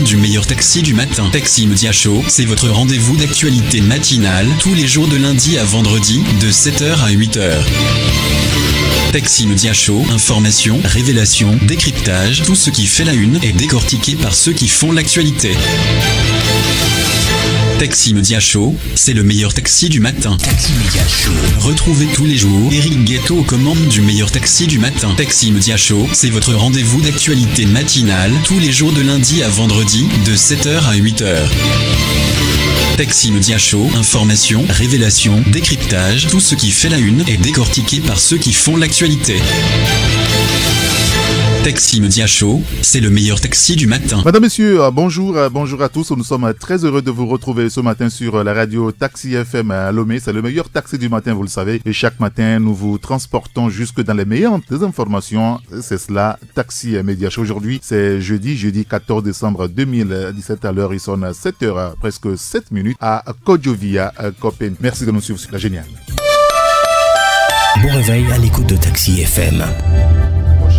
du meilleur taxi du matin. Taxi Média Show, c'est votre rendez-vous d'actualité matinale tous les jours de lundi à vendredi de 7h à 8h. Taxi Média Show, information, révélation, décryptage, tout ce qui fait la une est décortiqué par ceux qui font l'actualité. Taxi Média Show, c'est le meilleur taxi du matin. Taxi Média Show. Retrouvez tous les jours Eric Guetto aux commandes du meilleur taxi du matin. Taxi Média Show, c'est votre rendez-vous d'actualité matinale tous les jours de lundi à vendredi de 7h à 8h. Taxi Média Show, information, révélation, décryptage, tout ce qui fait la une est décortiqué par ceux qui font l'actualité. Taxi Média Show, c'est le meilleur taxi du matin. Madame, Messieurs, bonjour à tous. Nous sommes très heureux de vous retrouver ce matin sur la radio Taxi FM à Lomé. C'est le meilleur taxi du matin, vous le savez. Et chaque matin, nous vous transportons jusque dans les meilleures des informations. C'est cela, Taxi Média Show. Aujourd'hui, c'est jeudi 14 décembre 2017 à l'heure. Il sonne 7h, presque 7 minutes à Kodjovia, Copen. Merci de nous suivre sur la géniale. Bon réveil à l'écoute de Taxi FM.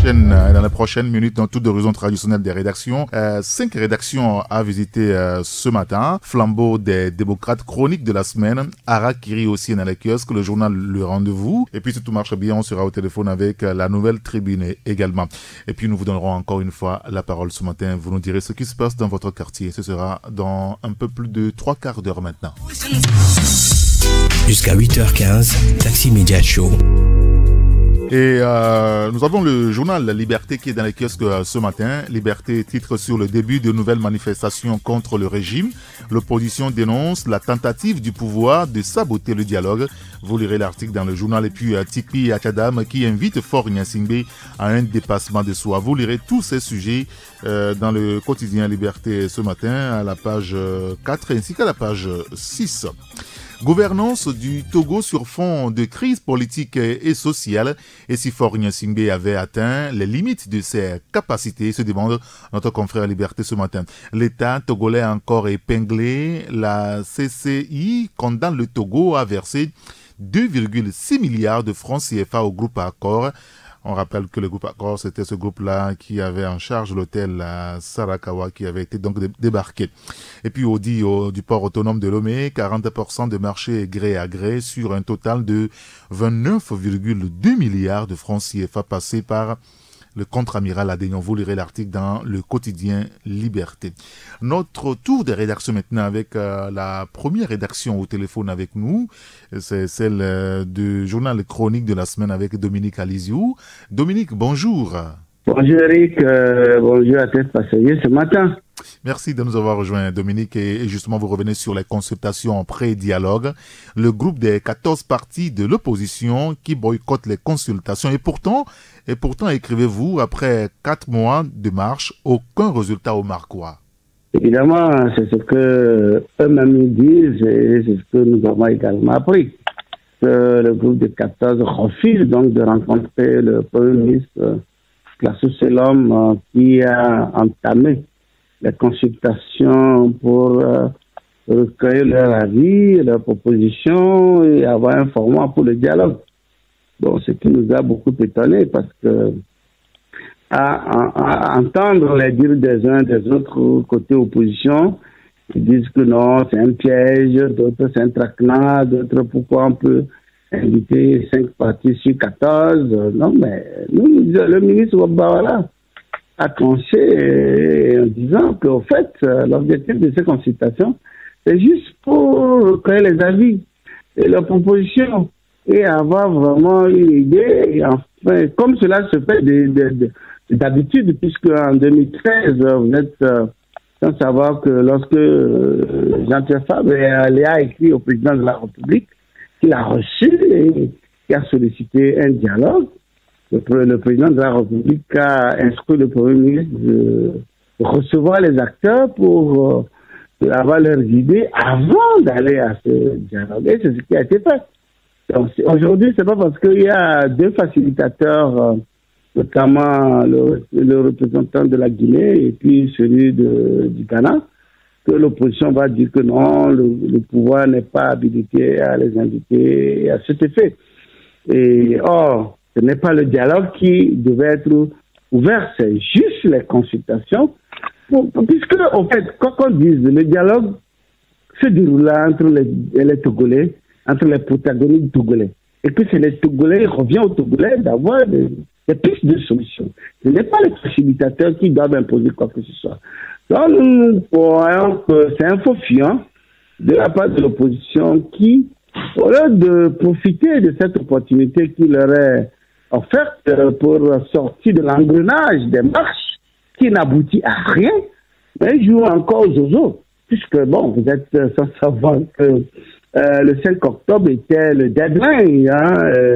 Dans les prochaines minutes, dans tout d'horizon traditionnel des rédactions, 5 rédactions à visiter ce matin. Flambeau des démocrates, chronique de la semaine, Harakiri aussi dans les kiosques, le journal Le Rendez-vous. Et puis si tout marche bien, on sera au téléphone avec la Nouvelle Tribune également. Et puis nous vous donnerons encore une fois la parole ce matin. Vous nous direz ce qui se passe dans votre quartier. Ce sera dans un peu plus de 3 quarts d'heure maintenant. Jusqu'à 8h15, Taxi Média Show. Et nous avons le journal La Liberté qui est dans les kiosques ce matin. Liberté titre sur le début de nouvelles manifestations contre le régime. L'opposition dénonce la tentative du pouvoir de saboter le dialogue. Vous lirez l'article dans le journal. Et puis Tikpi Achadam qui invite Faure Gnassingbé à un dépassement de soi. Vous lirez tous ces sujets dans le quotidien Liberté ce matin à la page 4 ainsi qu'à la page 6. Gouvernance du Togo sur fond de crise politique et sociale. Et si Faure Gnassingbé avait atteint les limites de ses capacités, se demande notre confrère Liberté ce matin. L'État togolais a encore épinglé. La CCI condamne le Togo à verser 2,6 milliards de francs CFA au groupe Accor. On rappelle que le groupe Accor, c'était ce groupe-là qui avait en charge l'hôtel à Sarakawa qui avait été donc débarqué. Et puis du port autonome de Lomé, 40% de marché gré à gré sur un total de 29,2 milliards de francs CFA passés par le contre-amiral Adénion. Vous lirez l'article dans le quotidien Liberté. Notre tour de rédaction maintenant avec la première rédaction au téléphone avec nous. C'est celle du journal chronique de la semaine avec Dominique Aliziou. Dominique, bonjour. Bonjour Eric, bonjour à tous passagers ce matin. Merci de nous avoir rejoints, Dominique. Et justement, vous revenez sur les consultations en pré-dialogue. Le groupe des 14 partis de l'opposition qui boycottent les consultations. Et pourtant, écrivez-vous, après 4 mois de marche, aucun résultat au Marquois. Évidemment, c'est ce que eux-mêmes disent et c'est ce que nous avons également appris. Que le groupe des 14 refuse donc de rencontrer le Premier ministre, classé c'est l'homme qui a entamé les consultations pour recueillir leur avis, leurs propositions et avoir un format pour le dialogue. Bon, ce qui nous a beaucoup étonné parce que à entendre les dires des uns des autres côté opposition, ils disent que non, c'est un piège, d'autres c'est un traquenard, d'autres pourquoi on peut inviter 5 partis sur 14. Non, mais nous, le ministre Wabawala a tranché en disant qu'au fait, l'objectif de ces consultations, c'est juste pour recueillir les avis et leurs propositions et avoir vraiment une idée. Et enfin, comme cela se fait d'habitude, puisque en 2013, vous êtes sans savoir que lorsque Jean-Pierre Fabre a écrit au président de la République qu'il a reçu et qui a sollicité un dialogue, le président de la République a instruit le Premier ministre de recevoir les acteurs pour avoir leurs idées avant d'aller à ce dialogue. Et c'est ce qui a été fait. Donc, aujourd'hui, c'est pas parce qu'il y a 2 facilitateurs, notamment le représentant de la Guinée et puis celui du Ghana, que l'opposition va dire que non, le pouvoir n'est pas habilité à les inviter à cet effet. Et or, ce n'est pas le dialogue qui devait être ouvert, c'est juste les consultations Puisque, en fait, quand on dit le dialogue se déroule entre les Togolais, entre les protagonistes togolais, et que c'est les Togolais, il revient aux Togolais d'avoir des pistes de solutions. Ce n'est pas les facilitateurs qui doivent imposer quoi que ce soit. Donc, nous voyons que c'est un faux fiant de la part de l'opposition qui, au lieu de profiter de cette opportunité qui leur est offerte pour sortir de l'engrenage des marches qui n'aboutit à rien, mais joue encore aux zozo. Puisque, bon, vous êtes sans savoir que le 5 octobre était le deadline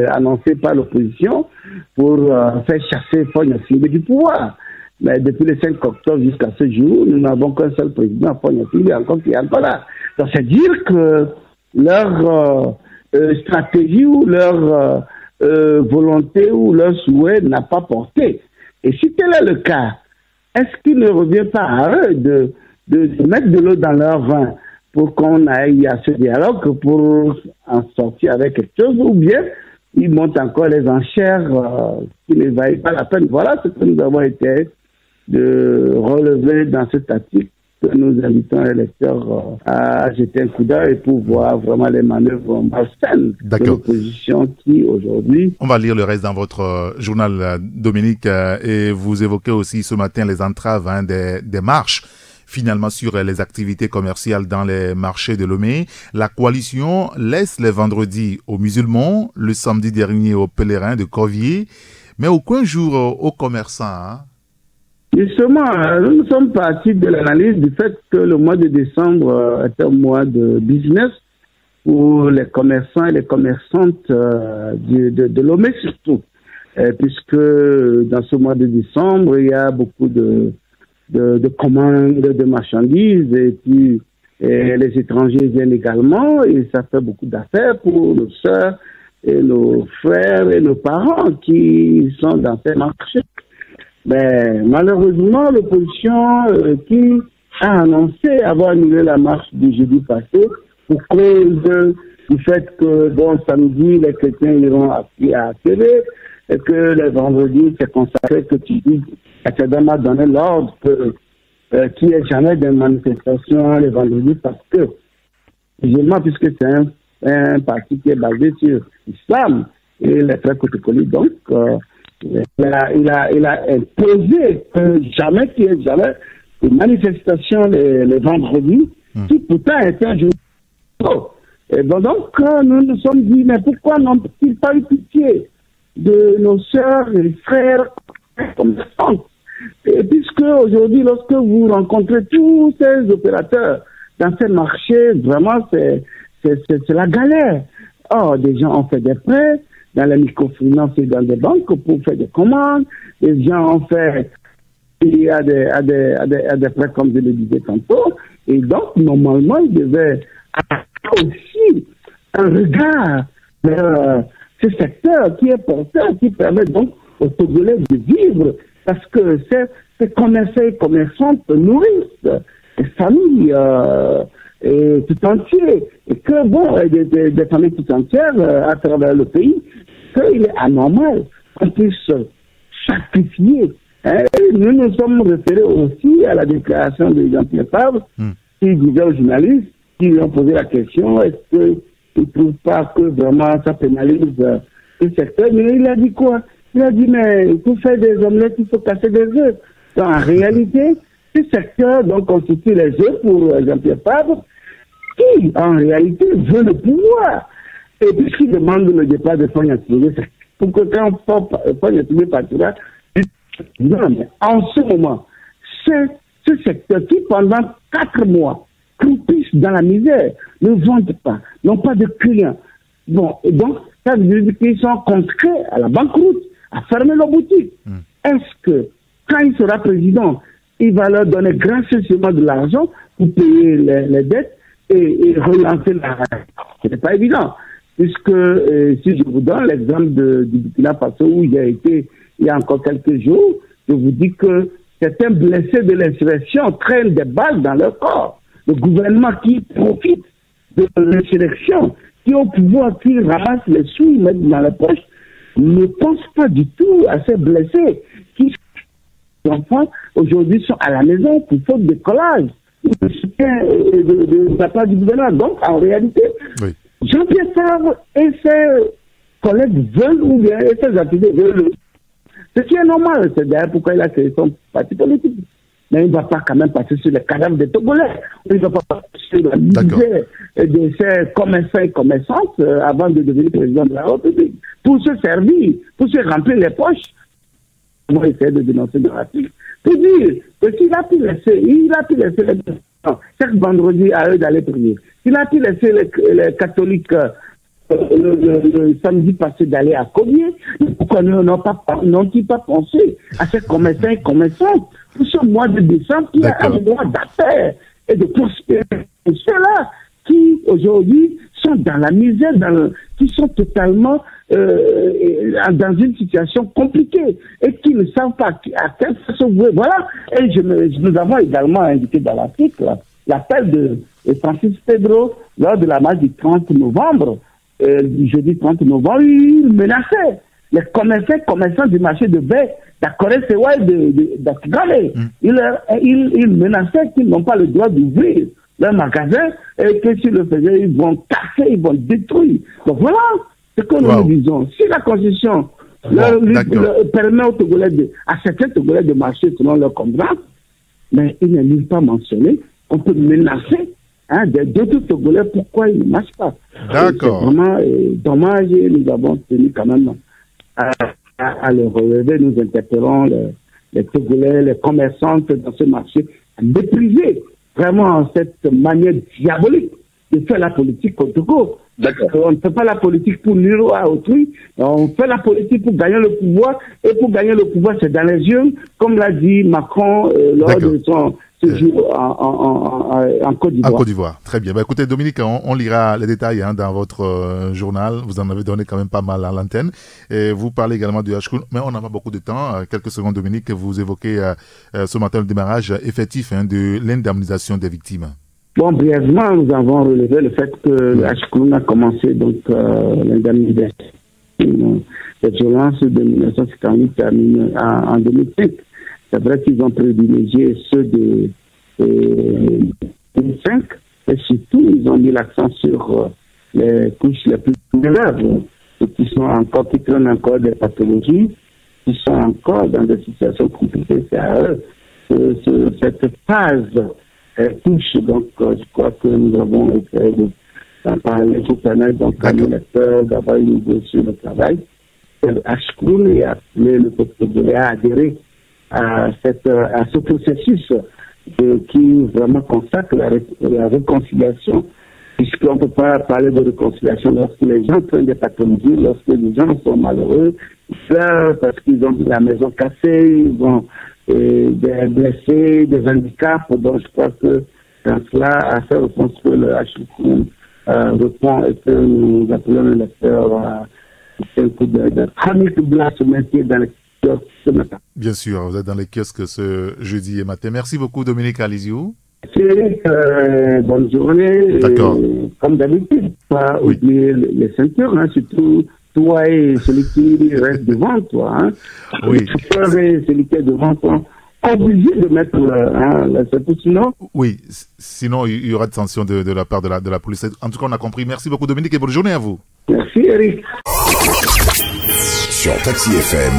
annoncé par l'opposition pour faire chasser Fogna Simbe du pouvoir. Mais depuis le 5 octobre jusqu'à ce jour, nous n'avons qu'un seul président, Fogna Simbe, qui est encore là. Donc, c'est dire que leur stratégie ou leur volonté ou leur souhait n'a pas porté. Et si tel est le cas, est-ce qu'il ne revient pas à eux de mettre de l'eau dans leur vin pour qu'on aille à ce dialogue, pour en sortir avec quelque chose, ou bien ils montent encore les enchères qui ne valent pas la peine. Voilà ce que nous avons été de relever dans cet article que nous invitons les lecteurs à jeter un coup d'œil pour voir vraiment les manœuvres malsaines de l'opposition qui, aujourd'hui... On va lire le reste dans votre journal, Dominique, et vous évoquez aussi ce matin les entraves des marches, finalement, sur les activités commerciales dans les marchés de Lomé. La coalition laisse les vendredis aux musulmans, le samedi dernier aux pèlerins de Corvier, mais aucun jour aux commerçants, hein? Justement, nous sommes partis de l'analyse du fait que le mois de décembre est un mois de business pour les commerçants et les commerçantes de Lomé surtout, puisque dans ce mois de décembre, il y a beaucoup de commandes de marchandises et puis les étrangers viennent également et ça fait beaucoup d'affaires pour nos sœurs et nos frères et nos parents qui sont dans ces marchés. Mais malheureusement, l'opposition qui a annoncé avoir annulé la marche du jeudi passé pour cause du fait que, bon, samedi, les chrétiens iront à TV et que les vendredis, c'est consacré que tu dis, Akadam a donné l'ordre qu'il n'y ait jamais de manifestation les vendredis parce que, justement, puisque c'est un parti qui est basé sur l'islam et les frères Kotikoli, donc, il a imposé que jamais qu'il n'y ait jamais de manifestation les vendredis, qui pourtant était un jour. Et donc, nous nous sommes dit, mais pourquoi n'ont-ils pas eu pitié de nos sœurs et frères commerçants? Et puisque aujourd'hui, lorsque vous rencontrez tous ces opérateurs dans ces marchés, vraiment, c'est la galère. Or, des gens ont fait des prêts dans les microfinances et dans des banques pour faire des commandes. Les gens ont fait à des prêts, comme je le disais tantôt. Et donc, normalement, ils devaient avoir aussi un regard vers ce secteur qui est porteur, qui permet donc aux Togolais de vivre, parce que ces commerçants et commerçantes nourrissent des familles et tout entières, et que bon, des familles tout entières à travers le pays, qu'il est anormal qu'on puisse sacrifier. Nous nous sommes référés aussi à la déclaration de Jean-Pierre Fabre, qui disait aux journalistes qui lui ont posé la question, est-ce qu'ils ne trouvent pas que vraiment ça pénalise ce secteur? Mais il a dit quoi? Il a dit, mais pour faire des omelettes, il faut casser des œufs. Donc, en réalité, ce secteur donc, constitue les œufs pour Jean-Pierre Fabre, qui, en réalité, veut le pouvoir. Et puisqu'il demande le départ de Fogna Simbe, pour que quand Fogna Simbe partira, non, mais en ce moment, c'est ce secteur qui, pendant 4 mois, croupissent dans la misère, ne vendent pas, n'ont pas de clients. Bon, et donc, ça veut dire qu'ils sont contraints à la banqueroute, à fermer leurs boutiques. Est-ce que, quand il sera président, il va leur donner gracieusement de l'argent pour payer les dettes et relancer la... Ce n'est pas évident. Puisque, si je vous donne l'exemple du Burkina Faso où j'ai été il y a encore quelques jours, je vous dis que certains blessés de l'insurrection traînent des balles dans leur corps. Le gouvernement qui profite de l'insurrection, qui au pouvoir, qui ramasse les sous, mettent dans la poche, ne pense pas du tout à ces blessés qui enfants aujourd'hui sont à la maison pour faute de collage, de soutien de la part du gouvernement. Donc, en réalité, Jean-Pierre Favre et ses collègues veulent, ou bien ses affiliés veulent, ce qui est normal. C'est d'ailleurs pourquoi il a créé son parti politique. Mais il ne va pas quand même passer sur les cadavres des Togolais. Il ne va pas passer sur la misère de ces commerçants et commerçantes avant de devenir président de la République. Pour se servir, pour se remplir les poches. On va essayer de dénoncer dans l'article. Pour dire que s'il a pu laisser, les chaque vendredi à eux d'aller prier. S'il a pu laisser les catholiques le samedi passé d'aller à Comiers, pourquoi n'ont-ils pas pensé à ces commerçants et commerçantes pour ce mois de décembre qui est un mois d'affaires et de prospérité. Et ceux-là qui aujourd'hui sont dans la misère, qui sont totalement dans une situation compliquée et qui ne savent pas à quelle façon vouer. Voilà. Et nous avons également indiqué dans l'article l'appel de Francis Pedro lors de la marche du 30 novembre. Du jeudi 30 novembre, il menaçait les commerçants du marché de baie d'Akoré-Sewai d'Akigale. Il menaçait qu'ils n'ont pas le droit d'ouvrir leur magasin et que s'ils le faisaient, ils vont casser, ils vont détruire. Donc voilà ce que nous disons. Si la Constitution permet aux Togolais à certains Togolais de marcher selon leur contrat, mais il n'est nulle part mentionné qu'on peut menacer d'autres Togolais, pourquoi ils ne marchent pas. D'accord. C'est vraiment dommage et nous avons tenu quand même à le relever. Nous interpellons les Togolais, les commerçantes dans ce marché, à mépriser vraiment cette manière diabolique de faire la politique au Togo. On ne fait pas la politique pour nuire à autrui, on fait la politique pour gagner le pouvoir, et pour gagner le pouvoir, c'est dans les urnes, comme l'a dit Macron lors de son séjour en Côte d'Ivoire. En Côte d'Ivoire, très bien. Écoutez, Dominique, on lira les détails dans votre journal. Vous en avez donné quand même pas mal à l'antenne. Et vous parlez également du HCRUN, mais on n'a pas beaucoup de temps. Quelques secondes, Dominique, vous évoquez ce matin le démarrage effectif de l'indemnisation des victimes. Bon, brièvement, nous avons relevé le fait que le HCRUN a commencé donc l'indemnisation des violences de 1958 en 2005. C'est vrai qu'ils ont privilégié ceux de 2005 et surtout ils ont mis l'accent sur les couches les plus vulnérables, qui traînent encore des pathologies, qui sont encore dans des situations compliquées. C'est à eux cette phase touche. Donc, je crois que nous avons essayé d'en parler pour permettre donc à nos lecteurs d'avoir une idée sur le travail. Le HCRUN a appelé le peuple à adhérer à ce processus qui vraiment consacre la réconciliation, puisqu'on ne peut pas parler de réconciliation lorsque les gens prennent des pathologies, lorsque les gens sont malheureux, ils pleurent parce qu'ils ont la maison cassée, ils ont des blessés, des handicaps. Donc je crois que dans cela, à cette réponse que le HCRUN répond et que nous appelons le lecteur à un coup de chronique de la semaine dans les kiosques ce matin. Bien sûr, vous êtes dans les kiosques ce jeudi et matin. Merci beaucoup, Dominique Alizou. Bonne journée. D'accord. Comme d'habitude, pas oublier les ceintures, surtout toi et celui qui reste devant toi. Oui. Le chauffeur et celui qui est devant toi, obligé de mettre la ceinture, sinon. Oui, sinon il y aura de sanctions de la part de la police. En tout cas, on a compris. Merci beaucoup, Dominique, et bonne journée à vous. Merci, Eric. Sur Taxi FM,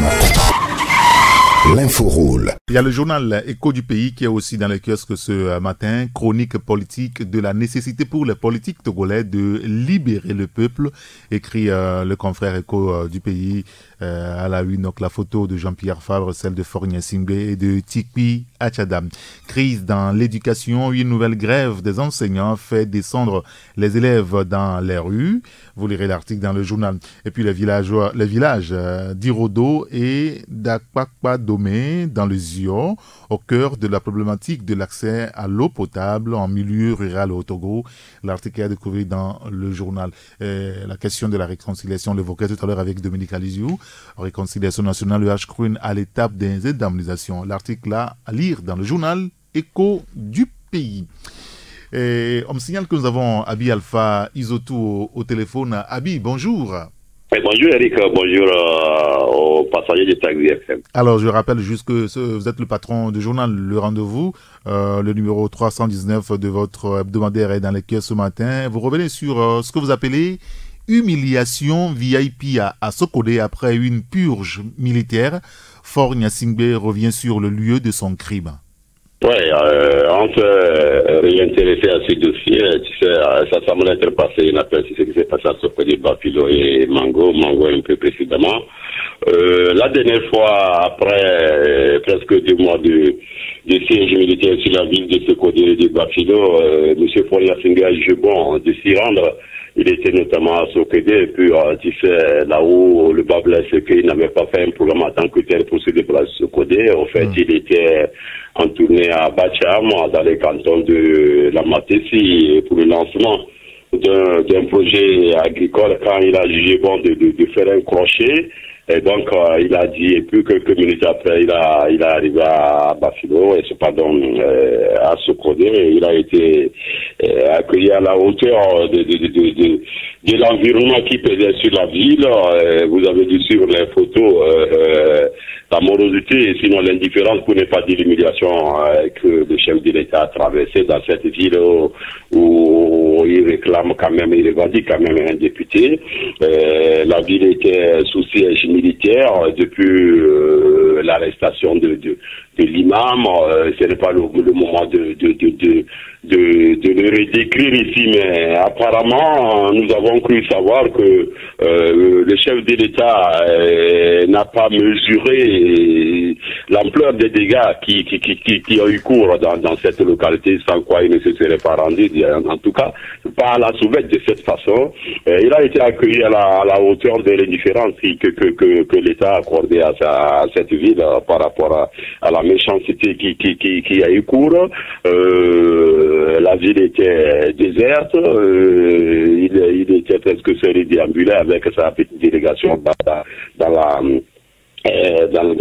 l'info roule. Il y a le journal Écho du pays qui est aussi dans les kiosques ce matin. Chronique politique de la nécessité pour les politiques togolais de libérer le peuple, écrit le confrère Écho du pays à la une. Donc la photo de Jean-Pierre Favre, celle de Fornia Singbe et de Tikpi Achadam. Crise dans l'éducation, une nouvelle grève des enseignants fait descendre les élèves dans les rues. Vous lirez l'article dans le journal. Et puis les villages d'Irodo et d'Akpakpa-Domé dans le Zio, au cœur de la problématique de l'accès à l'eau potable en milieu rural au Togo. L'article est découvert dans le journal. La question de la réconciliation, on l'évoquait tout à l'heure avec Dominique Alizou. Réconciliation nationale, le HCRUN à l'étape des indemnisations. L'article là à lire dans le journal Écho du pays. Et on me signale que nous avons Abi Alpha Isotou au téléphone. Abi, bonjour. Bonjour Eric, bonjour aux passagers de Taxi FM. Alors je rappelle juste que vous êtes le patron du journal Le Rendez-vous, le numéro 319 de votre hebdomadaire est dans les kiosques ce matin. Vous revenez sur ce que vous appelez humiliation VIP à Sokodé après une purge militaire. Fort Gnassingbé revient sur le lieu de son crime. Oui, on peut réintéresser à ce dossier. Tu sais, ça semble être passé une affaire, c'est ce qui s'est passé à Sokodé, Bafilo et Mango un peu précédemment. La dernière fois, après presque 2 mois de siège militaire sur la ville de Sokodé et de Bafilo, M. Fort Gnassingbé a jugé bon de s'y rendre. Il était notamment à Sokodé, et puis tu sais, là où le bas blesse, c'est qu'il n'avait pas fait un programme en tant que tel pour se déplacer à Sokodé. En fait, il était en tournée à Bacham, dans les cantons de la Matessi, pour le lancement d'un projet agricole, quand il a jugé bon de faire un crochet. Et donc, il a dit, et puis quelques minutes après, il est arrivé à Bafilo, et cependant à Sokodé, il a été accueilli à la hauteur de l'environnement qui pesait sur la ville. Vous avez dû suivre les photos, la morosité, et sinon l'indifférence, pour ne pas dire l'humiliation que le chef de l'État a traversé dans cette ville où il réclame quand même, il revendique quand même un député. La ville était sous siège militaire depuis l'arrestation de l'imam. Ce n'est pas le moment de le redécrire ici, mais apparemment nous avons cru savoir que le chef de l'État n'a pas mesuré l'ampleur des dégâts qui ont eu cours dans cette localité, sans quoi il ne se serait pas rendu, en tout cas pas à la sauvette de cette façon. Il a été accueilli à la hauteur de l'indifférence que l'État a accordé à cette ville par rapport à la méchanceté qui a eu cours. La ville était déserte, il était presque seul et déambulé avec sa petite délégation dans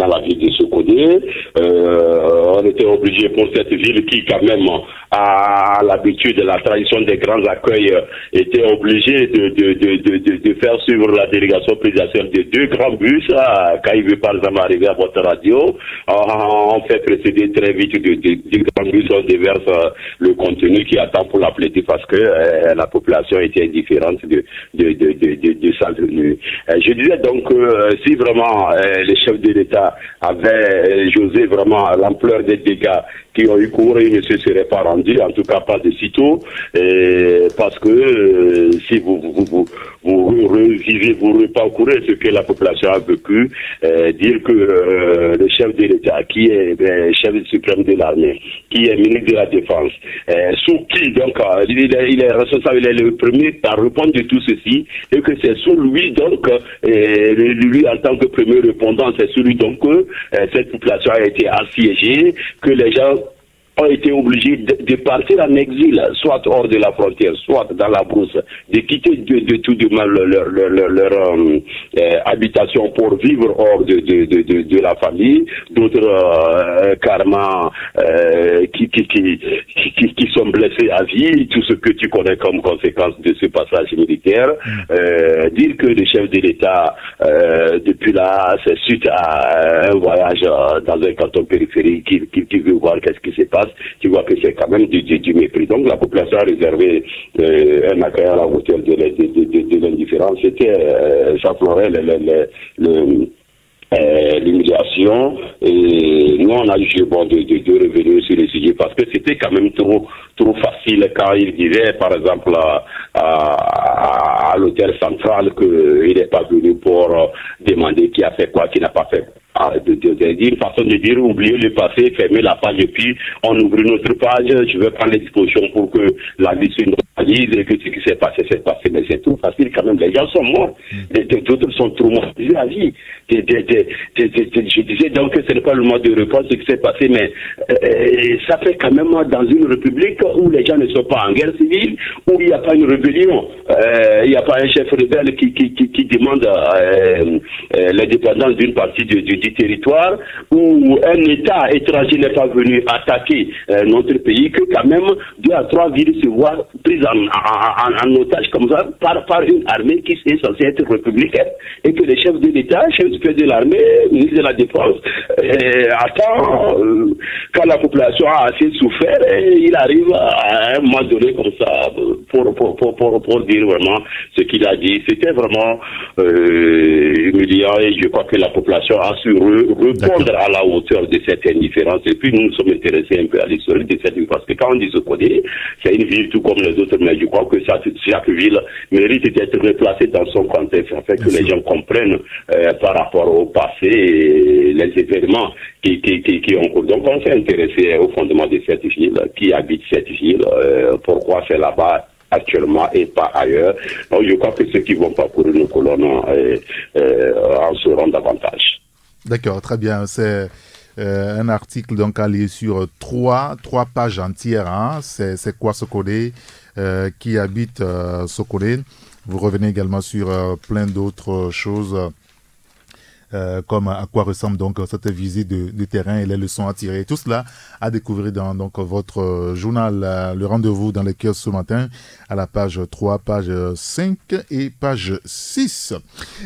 la ville de Sokodé. On était obligé pour cette ville qui quand même a l'habitude de la tradition des grands accueils, était obligé de faire suivre la délégation présidentielle de 2 grands bus. Quand il veut par exemple arriver à votre radio, on fait précéder très vite de grands bus, on déverse le contenu qui attend pour l'appeler parce que la population était différente de sa venue. Je disais donc si vraiment les chefs de l'État avaient josé vraiment l'ampleur des dégâts qui ont eu cours, ils ne se seraient pas rendus, en tout cas pas de sitôt, parce que si vous revivez, vous reparcourez ce que la population a vécu, dire que le chef de l'État, qui est chef suprême de l'armée, qui est ministre de la Défense, sous qui donc il est responsable, il est le premier à répondre de tout ceci, et que c'est sous lui donc, lui en tant que premier répondant, c'est sous lui donc que cette population a été assiégée, que les gens ont été obligés de partir en exil, soit hors de la frontière, soit dans la brousse, de quitter de tout de mal leur habitation pour vivre hors de la famille, d'autres carrément qui sont blessés à vie, tout ce que tu connais comme conséquence de ce passage militaire. Dire que le chef de l'État, depuis là, c'est suite à un voyage dans un canton périphérique qui veut voir qu'est-ce qui se passe, tu vois que c'est quand même du mépris. Donc la population a réservé un accueil à la hauteur de l'indifférence. C'était, ça fleurait l'humiliation, et nous on a jugé bon de revenir sur le sujet parce que c'était quand même trop facile quand il disait par exemple à l'hôtel central qu'il n'est pas venu pour demander qui a fait quoi, qui n'a pas fait. Une façon de dire, oublier le passé, fermer la page et puis on ouvre une autre page. Je vais prendre les dispositions pour que la vie se normalise et que ce qui s'est passé, mais c'est trop facile quand même. Les gens sont morts, d'autres sont traumatisés à vie. Je disais donc que ce n'est pas le moment de reprendre ce qui s'est passé, mais ça fait quand même dans une république où les gens ne sont pas en guerre civile, où il n'y a pas une rébellion, il n'y a pas un chef rebelle qui demande l'indépendance d'une partie du territoire, où un État étranger n'est pas venu attaquer notre pays, que quand même a 3 villes se voient prises en otage comme ça par une armée qui est censée être républicaine et que les chefs de l'État, chefs de l'armée, ministre de la Défense, attend quand la population a assez souffert et il arrive à un moment donné comme ça pour dire vraiment ce qu'il a dit. C'était vraiment humiliant et je crois que la population a su répondre à la hauteur de cette indifférence. Et puis nous nous sommes intéressés un peu à l'histoire de cette ville parce que quand on dit Sokone, c'est une ville tout comme les autres, mais je crois que chaque ville mérite d'être replacée dans son contexte afin que les gens comprennent par rapport au passé et les événements qui ont cours. Donc on s'est intéressé au fondement de cette ville, qui habite cette ville, pourquoi c'est là-bas actuellement et pas ailleurs. Donc je crois que ceux qui vont parcourir nos colonnes en sauront davantage. D'accord, très bien. C'est un article donc à lire sur trois pages entières. Hein. C'est quoi Sokone, qui habite Sokone. Vous revenez également sur plein d'autres choses. Comme à quoi ressemble donc cette visite de terrain et les leçons à tirer. Tout cela à découvrir dans donc votre journal, le rendez-vous dans les kiosques ce matin, à la page 3, page 5 et page 6.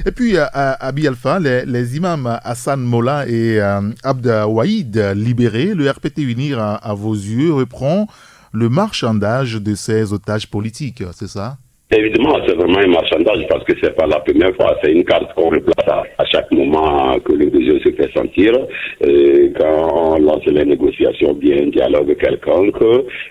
Et puis à Bialfa, les imams Hassan Molla et Abda Waïd libérés, le RPT Unir à vos yeux reprend le marchandage de ces otages politiques, c'est ça? Évidemment, c'est vraiment un marchandage parce que c'est pas la première fois. C'est une carte qu'on replace à chaque moment que le besoin se fait sentir. Quand on lance les négociations, bien un dialogue quelconque,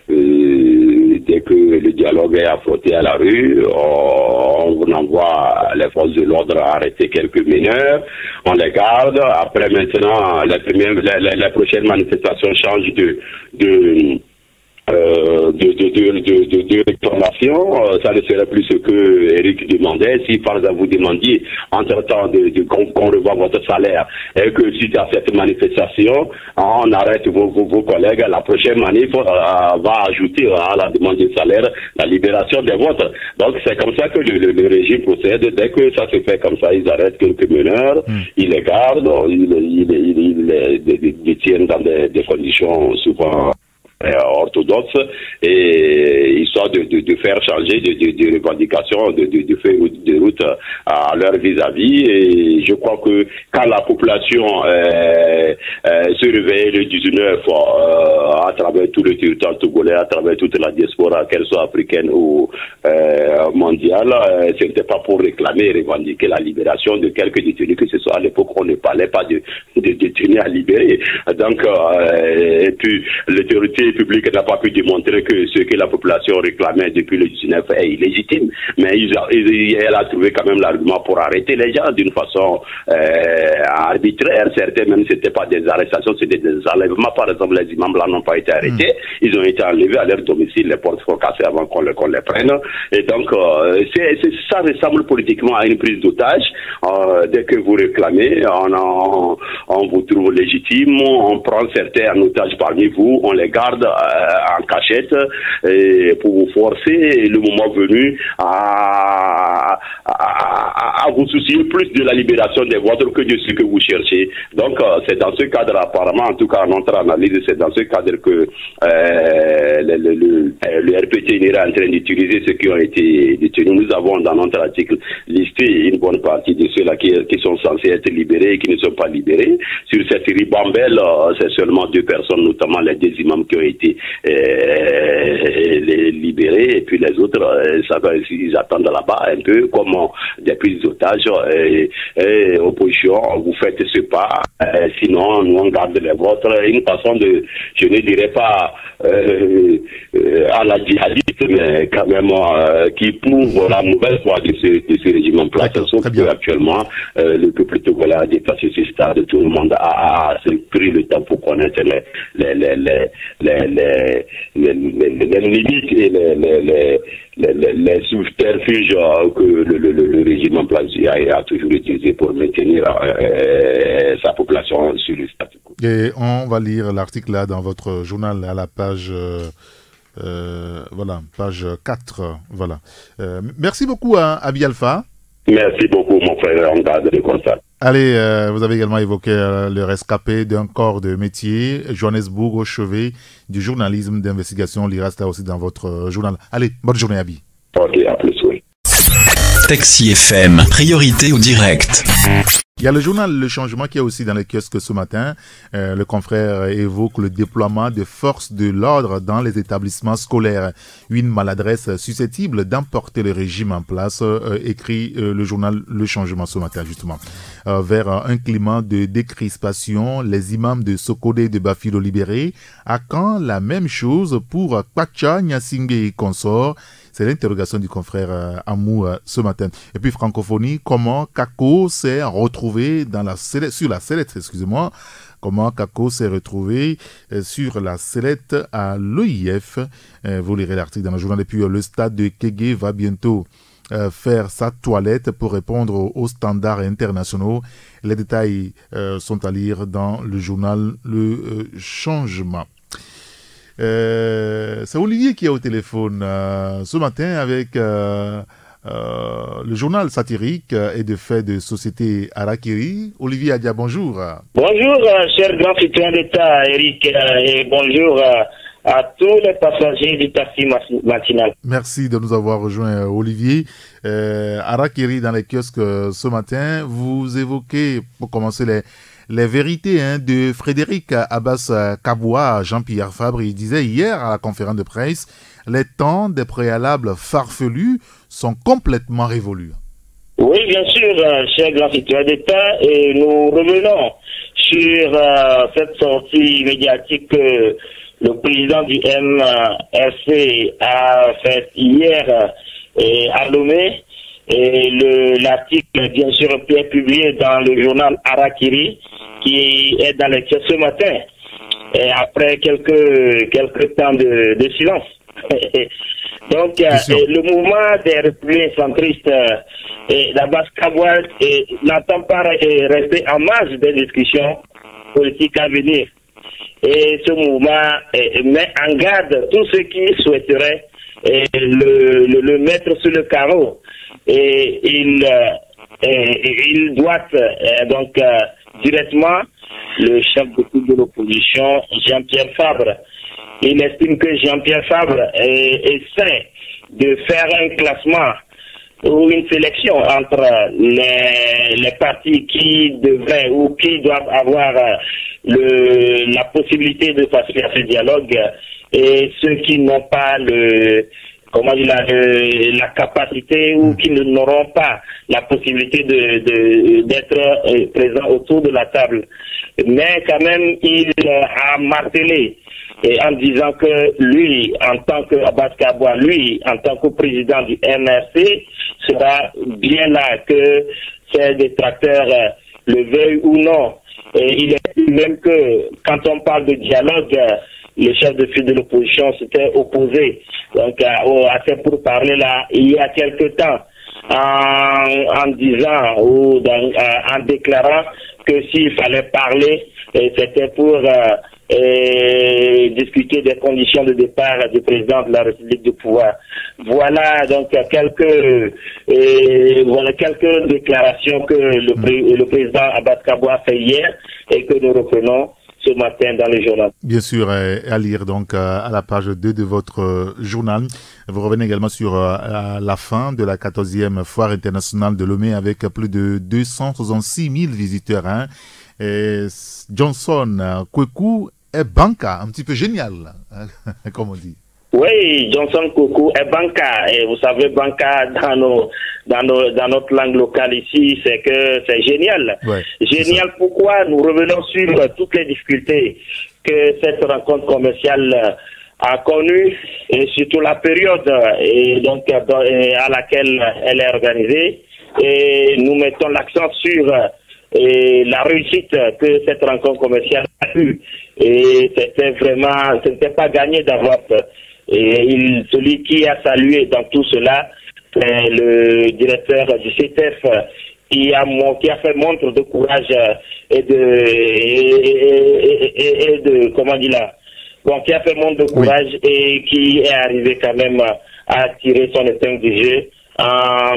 dès que le dialogue est affronté à la rue, on envoie les forces de l'ordre arrêter quelques mineurs, on les garde. Après maintenant, les prochaines manifestations changent de réclamation, ça ne serait plus ce que Eric demandait. Si par exemple vous demandiez entre-temps qu'on revoie votre salaire et que suite à cette manifestation, on arrête vos collègues, la prochaine manif va ajouter à la demande de salaire la libération des vôtres. Donc c'est comme ça que le régime procède. Dès que ça se fait comme ça, ils arrêtent quelques meneurs, ils les gardent, ils les tiennent dans des conditions souvent orthodoxe et histoire de faire changer de revendications de route à leur vis-à-vis. Et je crois que quand la population se réveille le 19 à travers tout le territoire togolais, à travers toute la diaspora, qu'elle soit africaine ou mondiale, ce n'était pas pour réclamer et revendiquer la libération de quelques détenus que ce soit. À l'époque, on ne parlait pas de détenus à libérer. Donc, et puis l'autorité publique n'a pas pu démontrer que ce que la population réclamait depuis le 19 est illégitime, mais elle a trouvé quand même l'argument pour arrêter les gens d'une façon arbitraire. Certains même c'était pas des arrestations, c'était des enlèvements. Par exemple, les imams là n'ont pas été arrêtés, ils ont été enlevés à leur domicile, les portes sont cassées avant qu'on les prenne. Et donc ça ressemble politiquement à une prise d'otage. Dès que vous réclamez, on vous trouve légitime, on prend certains en otage parmi vous, on les garde en cachette pour vous forcer, le moment venu, à vous soucier plus de la libération des vôtres que de ce que vous cherchez. Donc c'est dans ce cadre, apparemment, en tout cas notre analyse, c'est dans ce cadre que le RPT est en train d'utiliser ceux qui ont été détenus. Nous avons dans notre article listé une bonne partie de ceux-là qui sont censés être libérés et qui ne sont pas libérés. Sur cette ribambelle, c'est seulement 2 personnes, notamment les 2 imams qui ont été libérés, et puis les autres, ils attendent là-bas un peu comme des prises d'otages. Opposition, vous faites ce pas, sinon nous on garde les vôtres. Une façon de, je ne dirais pas à la djihadiste, mais quand même qui prouve la mauvaise foi de ce régime en place. Sauf que actuellement le peuple togolais a dépassé ce stade, tout le monde a pris le temps pour connaître les limites et les subterfuges que le régime en place a toujours utilisé pour maintenir sa population sur le statu quo. Et on va lire l'article là dans votre journal à la page voilà, page 4. Voilà. Merci beaucoup à Abi Alpha. Merci beaucoup, mon frère, on garde le contact. Allez, vous avez également évoqué le rescapé d'un corps de métier, Johannesburg, au chevet du journalisme d'investigation. Il reste là aussi dans votre journal. Allez, bonne journée, Abi. Ok, à plus, oui. Taxi FM, priorité au direct. Il y a le journal Le Changement qui est aussi dans les kiosques ce matin. Le confrère évoque le déploiement de forces de l'ordre dans les établissements scolaires. Une maladresse susceptible d'emporter le régime en place, écrit le journal Le Changement ce matin justement. Vers un climat de décrispation, les imams de Sokode et de Bafilo libérés. À quand la même chose pour Kwacha, Nyasingbe et consorts? C'est l'interrogation du confrère Amou ce matin. Et puis francophonie, comment Kako s'est retrouvé sur la sellette, excusez-moi. Comment Kako s'est retrouvé sur la sellette à l'OIF. Vous lirez l'article dans le journal. Et puis le stade de Kégué va bientôt faire sa toilette pour répondre aux standards internationaux. Les détails sont à lire dans le journal Le Changement. C'est Olivier qui est au téléphone ce matin avec le journal satirique et de faits de société Harakiri. Olivier Adia, bonjour. Bonjour, cher grand citoyen d'État, Eric, et bonjour à tous les passagers du taxi matinal. Merci de nous avoir rejoints, Olivier. Harakiri dans les kiosques ce matin, vous évoquez, pour commencer, les vérités de Frédéric Abbas Kaboua, Jean-Pierre Fabre. Il disait hier à la conférence de presse, les temps des préalables farfelus sont complètement révolus. Oui, bien sûr, cher grand citoyen d'État, et nous revenons sur cette sortie médiatique que le président du MRC a faite hier à Lomé. Et l'article, bien sûr, est publié dans le journal Harakiri, qui est dans les kiosques ce matin, et après quelques temps de silence. Donc, le mouvement des républicains centristes, d'Abbas Kaboua, n'attend pas rester en marge des discussions politiques à venir. Et ce mouvement met en garde tous ceux qui souhaiteraient le mettre sur le carreau. Et il doit donc directement le chef de l'opposition, Jean-Pierre Fabre. Il estime que Jean-Pierre Fabre essaie de faire un classement ou une sélection entre les partis qui devraient ou qui doivent avoir la possibilité de passer à ce dialogue et ceux qui n'ont pas la capacité ou qui n'auront pas la possibilité d'être présents autour de la table. Mais quand même, il a martelé en disant que lui, en tant que Abbas Kaboua, lui, en tant que président du MRC, sera bien là, que ses détracteurs le veuillent ou non. Et il est même que quand on parle de dialogue, le chef de file de l'opposition s'était opposé donc à ces pourparlers-là il y a quelque temps en disant ou en déclarant que s'il fallait parler, c'était pour discuter des conditions de départ du président de la République du pouvoir. Voilà donc quelques déclarations que le président Abbas Kaboua a fait hier et que nous reprenons ce matin dans le journal. Bien sûr, à lire donc à la page 2 de votre journal. Vous revenez également sur la fin de la 14e foire internationale de Lomé avec plus de 266 000 visiteurs. Et Johnson Kweku est banca, un petit peu génial, comme on dit. Oui, Johnson Kweku est banca. Et vous savez, banca dans notre langue locale ici, c'est que c'est génial. Ouais, génial, pourquoi? Nous revenons sur toutes les difficultés que cette rencontre commerciale a connues, et surtout la période et donc à laquelle elle est organisée. Et nous mettons l'accent sur la réussite que cette rencontre commerciale a eue. Et c'était vraiment, ce n'était pas gagné d'avoir. Et celui qui a salué dans tout cela, c'est le directeur du CETEF qui a fait montre de courage et de comment dire là, bon, qui a fait montre de courage et qui est arrivé quand même à tirer son épingle du jeu en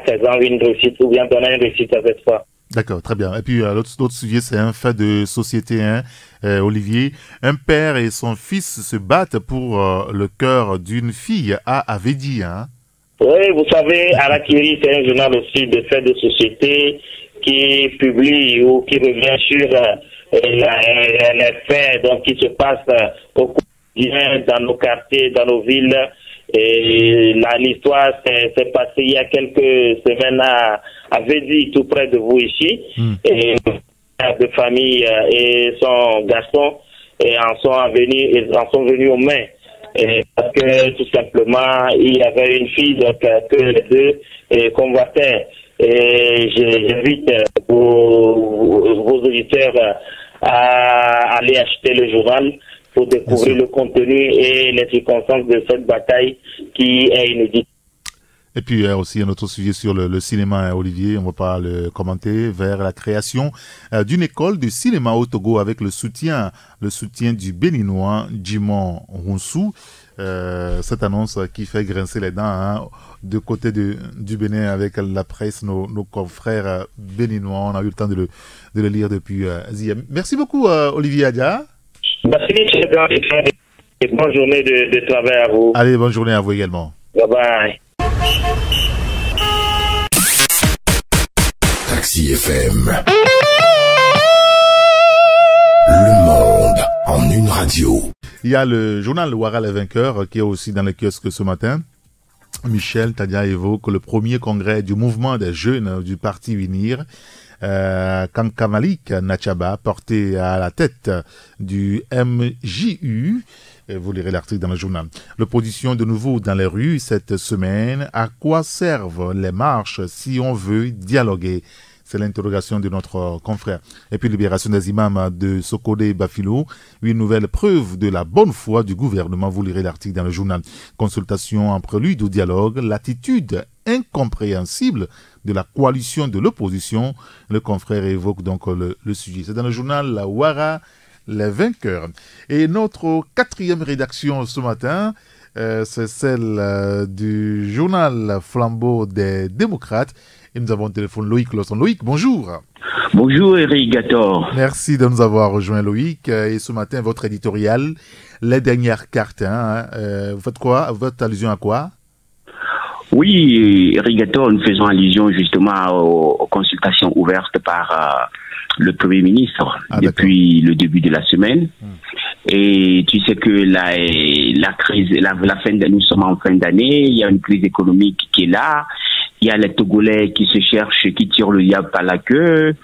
faisant une réussite ou bien donnant une réussite à cette fois. D'accord, très bien. Et puis l'autre sujet, c'est un fait de société, hein, Olivier. Un père et son fils se battent pour le cœur d'une fille à Avedi. Hein. Oui, vous savez, Arakiri, c'est un journal aussi de faits de société qui publie ou qui revient sur les faits donc, qui se passent au quotidien dans nos quartiers, dans nos villes. Et l'histoire s'est passée il y a quelques semaines à Avedi, tout près de vous ici. Et de famille et son garçon en sont venus aux mains. Et parce que tout simplement, il y avait une fille donc, que les deux convoitaient. Et j'invite vos auditeurs à aller acheter le journal pour découvrir le contenu et les circonstances de cette bataille qui est inédite. Et puis aussi un autre sujet sur le cinéma, Olivier, on ne va pas le commenter, vers la création d'une école de cinéma au Togo avec le soutien du Béninois Djimon Rounsou. Cette annonce qui fait grincer les dents hein, de côté du Bénin avec la presse, nos confrères béninois. On a eu le temps de le lire depuis hier. Merci beaucoup Olivier Adia. Merci, et bonne journée de travail à vous. Allez, bonne journée à vous également. Bye bye. Taxi FM. Le monde en une radio. Il y a le journal Ouara les vainqueurs qui est aussi dans les kiosques ce matin. Michel Tadia évoque le premier congrès du mouvement des jeunes du parti UNIR. Kankamalik Nachaba, porté à la tête du MJU. Vous lirez l'article dans le journal. L'opposition de nouveau dans les rues cette semaine. À quoi servent les marches si on veut dialoguer? C'est l'interrogation de notre confrère. Et puis, libération des imams de Sokodé Bafilo. Une nouvelle preuve de la bonne foi du gouvernement. Vous lirez l'article dans le journal. Consultation en prélude au dialogue. L'attitude incompréhensible de la coalition de l'opposition. Le confrère évoque donc le sujet. C'est dans le journal La Ouara, les vainqueurs. Et notre quatrième rédaction ce matin, c'est celle du journal Flambeau des démocrates. Et nous avons au téléphone Loïc Lawson. Loïc, bonjour. Bonjour Eric Gator. Merci de nous avoir rejoint Loïc. Et ce matin, votre éditorial, les dernières cartes. Hein, vous faites quoi? Vous faites allusion à quoi? Oui, Eric Gator, nous faisons allusion justement aux consultations ouvertes par le Premier ministre depuis le début de la semaine. Et tu sais que la crise, nous sommes en fin d'année, il y a une crise économique qui est là. Il y a les Togolais qui se cherchent, qui tirent le diable par la queue.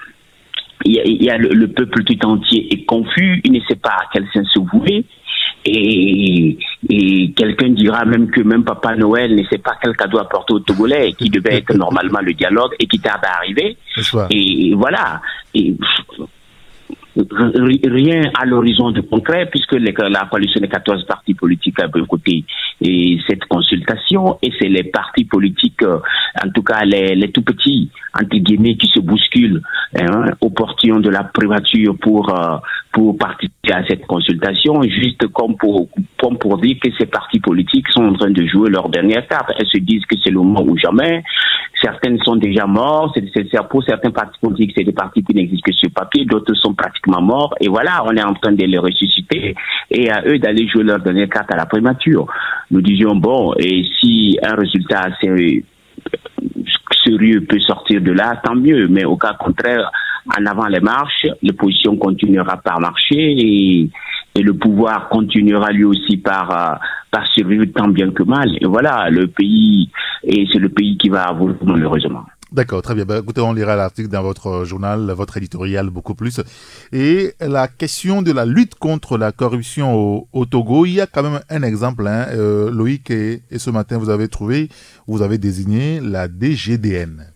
Il y a le peuple tout entier est confus, il ne sait pas à quel sens se vouer. Et quelqu'un dira même que même Papa Noël ne sait pas quel cadeau apporter aux Togolais, qui devait être normalement le dialogue et qui tarde à arriver. Et voilà. Et rien à l'horizon de concret, puisque la coalition des 14 partis politiques a boycotté cette consultation, et c'est les partis politiques, en tout cas les tout petits, entre guillemets, qui se bousculent au portillon de la privature pour participer à cette consultation, juste comme pour dire que ces partis politiques sont en train de jouer leur dernière carte. Elles se disent que c'est le moment ou jamais. Certaines sont déjà mortes. Pour certains partis politiques, c'est des partis qui n'existent que sur papier. D'autres sont pratiquement morts. Et voilà, on est en train de les ressusciter. Et à eux d'aller jouer leur dernière carte à la primature. Nous disions, bon, et si un résultat assez sérieux peut sortir de là, tant mieux. Mais au cas contraire, en avant les marches, l'opposition continuera par marcher et le pouvoir continuera lui aussi par survivre tant bien que mal. Et voilà, c'est le pays qui va avoir malheureusement. D'accord, très bien. Écoutez, on lira l'article dans votre journal, votre éditorial beaucoup plus. Et la question de la lutte contre la corruption au Togo, il y a quand même un exemple, hein, Loïc, et ce matin vous avez désigné la DGDN.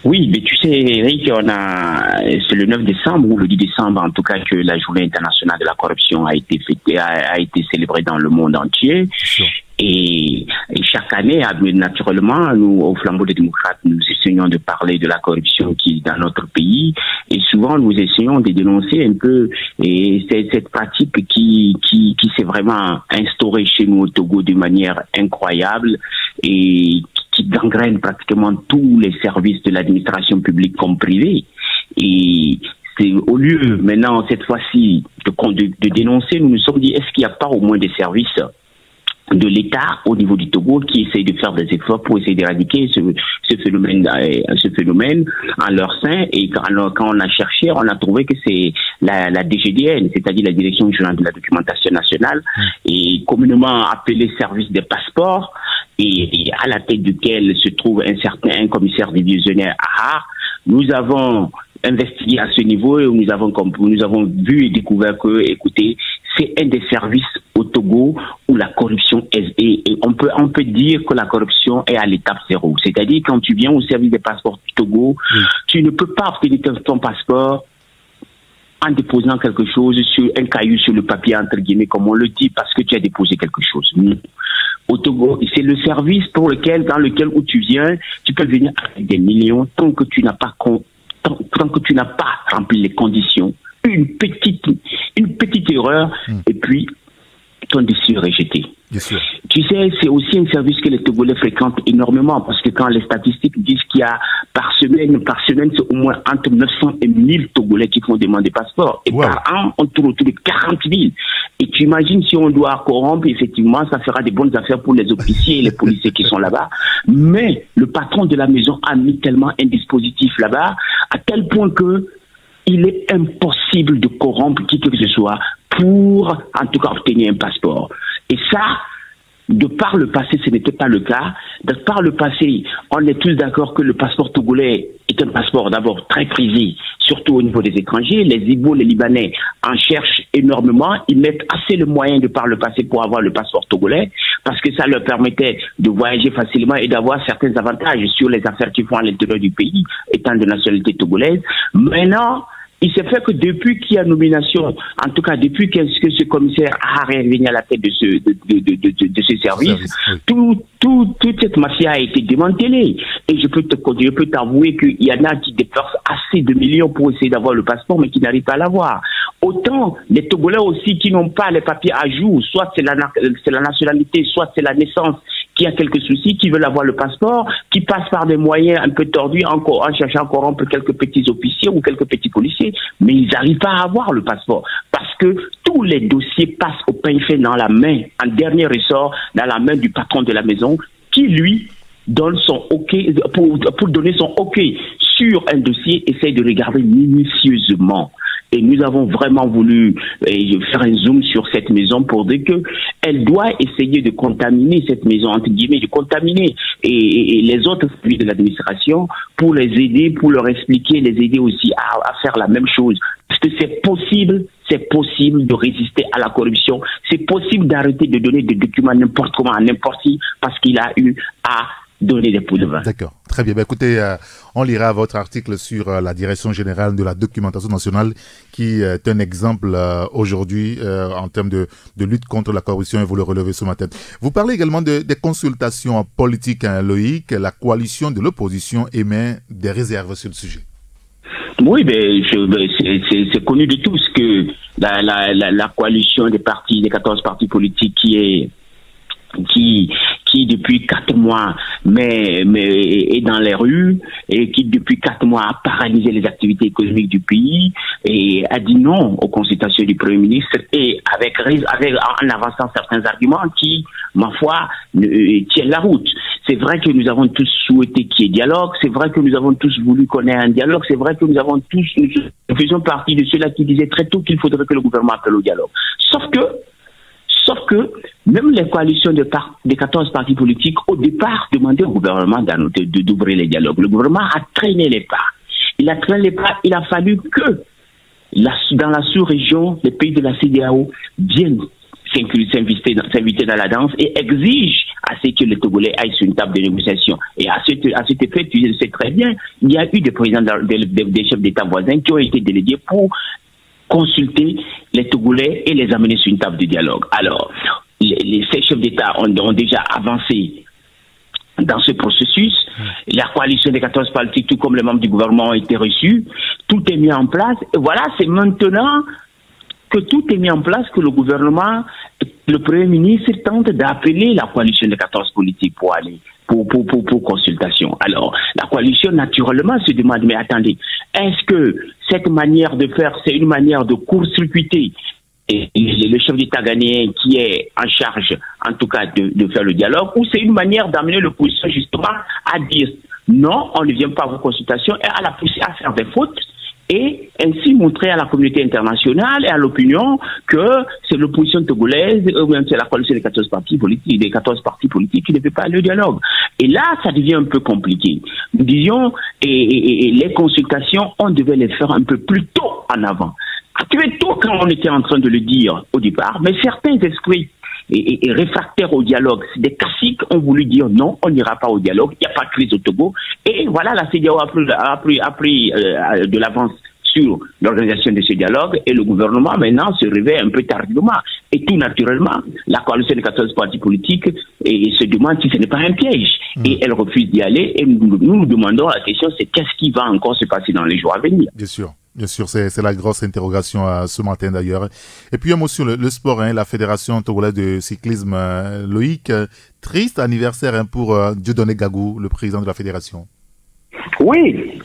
Oui, mais tu sais, Eric, c'est le 9 décembre ou le 10 décembre, en tout cas, que la journée internationale de la corruption a été fêtée, a été célébrée dans le monde entier. Sure. Et chaque année, naturellement, nous, au Flambeau des démocrates, nous essayons de parler de la corruption qui est dans notre pays. Et souvent, nous essayons de dénoncer un peu cette pratique qui s'est vraiment instaurée chez nous au Togo de manière incroyable. et qui gangrène pratiquement tous les services de l'administration publique comme privée. Et c'est au lieu maintenant, cette fois-ci, de dénoncer, nous nous sommes dit, est-ce qu'il n'y a pas au moins des services de l'État au niveau du Togo qui essaye de faire des efforts pour essayer d'éradiquer ce phénomène en leur sein. Et quand on a cherché, on a trouvé que c'est la DGDN, c'est-à-dire la Direction générale de la documentation nationale, et communément appelé service des passeports, et à la tête duquel se trouve un commissaire divisionnaire Ahar. Nous avons investigué à ce niveau et nous avons vu et découvert que, écoutez, c'est un des services au Togo où la corruption et on peut dire que la corruption est à l'étape 0. C'est-à-dire quand tu viens au service des passeports du Togo, tu ne peux pas obtenir ton passeport en déposant quelque chose sur un caillou sur le papier, entre guillemets, comme on le dit, parce que tu as déposé quelque chose. Non. Au Togo, c'est le service dans lequel où tu viens, tu peux venir avec des millions tant que tu n'as pas rempli les conditions. Une petite erreur, et puis ton dossier est rejeté. Bien sûr. Tu sais, c'est aussi un service que les Togolais fréquentent énormément, parce que quand les statistiques disent qu'il y a par semaine, c'est au moins entre 900 et 1000 Togolais qui font demande de passeport. Et par an, on tourne autour de 40 000. Et tu imagines si on doit corrompre, effectivement, ça fera des bonnes affaires pour les officiers et les policiers qui sont là-bas. Mais le patron de la maison a mis tellement un dispositif là-bas, à tel point que il est impossible de corrompre qui que ce soit pour, en tout cas, obtenir un passeport. Et ça, de par le passé, ce n'était pas le cas. De par le passé, on est tous d'accord que le passeport togolais est un passeport d'abord très prisé, surtout au niveau des étrangers. Les Igbo, les Libanais en cherchent énormément. Ils mettent assez de moyens de par le passé pour avoir le passeport togolais, parce que ça leur permettait de voyager facilement et d'avoir certains avantages sur les affaires qu'ils font à l'intérieur du pays, étant de nationalité togolaise. Maintenant, il s'est fait que depuis qu'il y a nomination, en tout cas depuis que ce commissaire Ahar est venu à la tête de ce service, toute cette mafia a été démantelée. Et je peux t'avouer qu'il y en a qui dépensent assez de millions pour essayer d'avoir le passeport, mais qui n'arrivent pas à l'avoir. Autant les Togolais aussi qui n'ont pas les papiers à jour, soit c'est la nationalité, soit c'est la naissance, qui a quelques soucis, qui veulent avoir le passeport, qui passent par des moyens un peu tordus, en cherchant encore un peu quelques petits officiers ou quelques petits policiers, mais ils n'arrivent pas à avoir le passeport, parce que tous les dossiers passent au pain fait dans la main, en dernier ressort, dans la main du patron de la maison, qui lui donne son OK, pour donner son OK sur un dossier, essaye de regarder minutieusement. Et nous avons vraiment voulu faire un zoom sur cette maison pour dire que elle doit essayer de contaminer cette maison, entre guillemets, de contaminer et les autres services de l'administration pour les aider, pour leur expliquer, les aider aussi à faire la même chose. Parce que c'est possible de résister à la corruption. C'est possible d'arrêter de donner des documents n'importe comment à n'importe qui parce qu'il a eu à donner des pots de vin. D'accord, très bien. Écoutez, on lira votre article sur la Direction générale de la documentation nationale qui est un exemple aujourd'hui en termes de lutte contre la corruption et vous le relevez ce matin. Vous parlez également des consultations politiques, Loïc. La coalition de l'opposition émet des réserves sur le sujet. Oui, c'est connu de tous que la coalition des 14 partis politiques qui depuis 4 mois est dans les rues et qui depuis 4 mois a paralysé les activités économiques du pays et a dit non aux consultations du Premier ministre et en avançant certains arguments qui, ma foi, tiennent la route. C'est vrai que nous avons tous souhaité qu'il y ait dialogue, c'est vrai que nous avons tous voulu qu'on ait un dialogue, c'est vrai que nous faisons partie de ceux-là qui disaient très tôt qu'il faudrait que le gouvernement appelle au dialogue. Sauf que même les coalitions des 14 partis politiques, au départ, demandaient au gouvernement d'ouvrir les dialogues. Le gouvernement a traîné les pas. Il a fallu que dans la sous-région, les pays de la CEDEAO viennent s'inviter dans la danse et exigent à ce que les Togolais aillent sur une table de négociation. Et à cet effet, tu le sais très bien, il y a eu des présidents des chefs d'État voisins qui ont été délégués pour consulter les Togolais et les amener sur une table de dialogue. Alors, ces chefs d'État ont déjà avancé dans ce processus. La coalition des 14 politiques, tout comme les membres du gouvernement, ont été reçus. Tout est mis en place. Et voilà, c'est maintenant que tout est mis en place que le gouvernement le Premier ministre tente d'appeler la coalition des 14 politiques pour aller pour consultation. Alors, la coalition, naturellement, se demande, mais attendez, est-ce que cette manière de faire, c'est une manière de court-circuiter et le chef d'État ghanéen qui est en charge, en tout cas, de faire le dialogue, ou c'est une manière d'amener l'opposition, justement, à dire non, on ne vient pas à vos consultations, et à la pousser à faire des fautes, et ainsi montrer à la communauté internationale et à l'opinion que c'est l'opposition togolaise, ou même c'est la coalition des 14 partis politiques, qui ne veut pas aller au dialogue. Et là, ça devient un peu compliqué. Nous disions, et les consultations, on devait les faire un peu plus tôt en avant. Très tôt quand on était en train de le dire au départ, mais certains esprits et réfractaires au dialogue, des caciques ont voulu dire non, on n'ira pas au dialogue, il n'y a pas de crise au Togo. Et voilà, la CEDEAO a pris de l'avance sur l'organisation de ce dialogue et le gouvernement maintenant se réveille un peu tardivement. Et tout naturellement, la coalition des 14 partis politiques se demande si ce n'est pas un piège. Et elle refuse d'y aller et nous demandons la question, c'est qu'est-ce qui va encore se passer dans les jours à venir? Bien sûr, c'est la grosse interrogation ce matin d'ailleurs. Et puis un mot sur le sport, la Fédération togolaise de cyclisme, Loïc, triste anniversaire pour Dieudonné Gagou, le président de la fédération. Oui,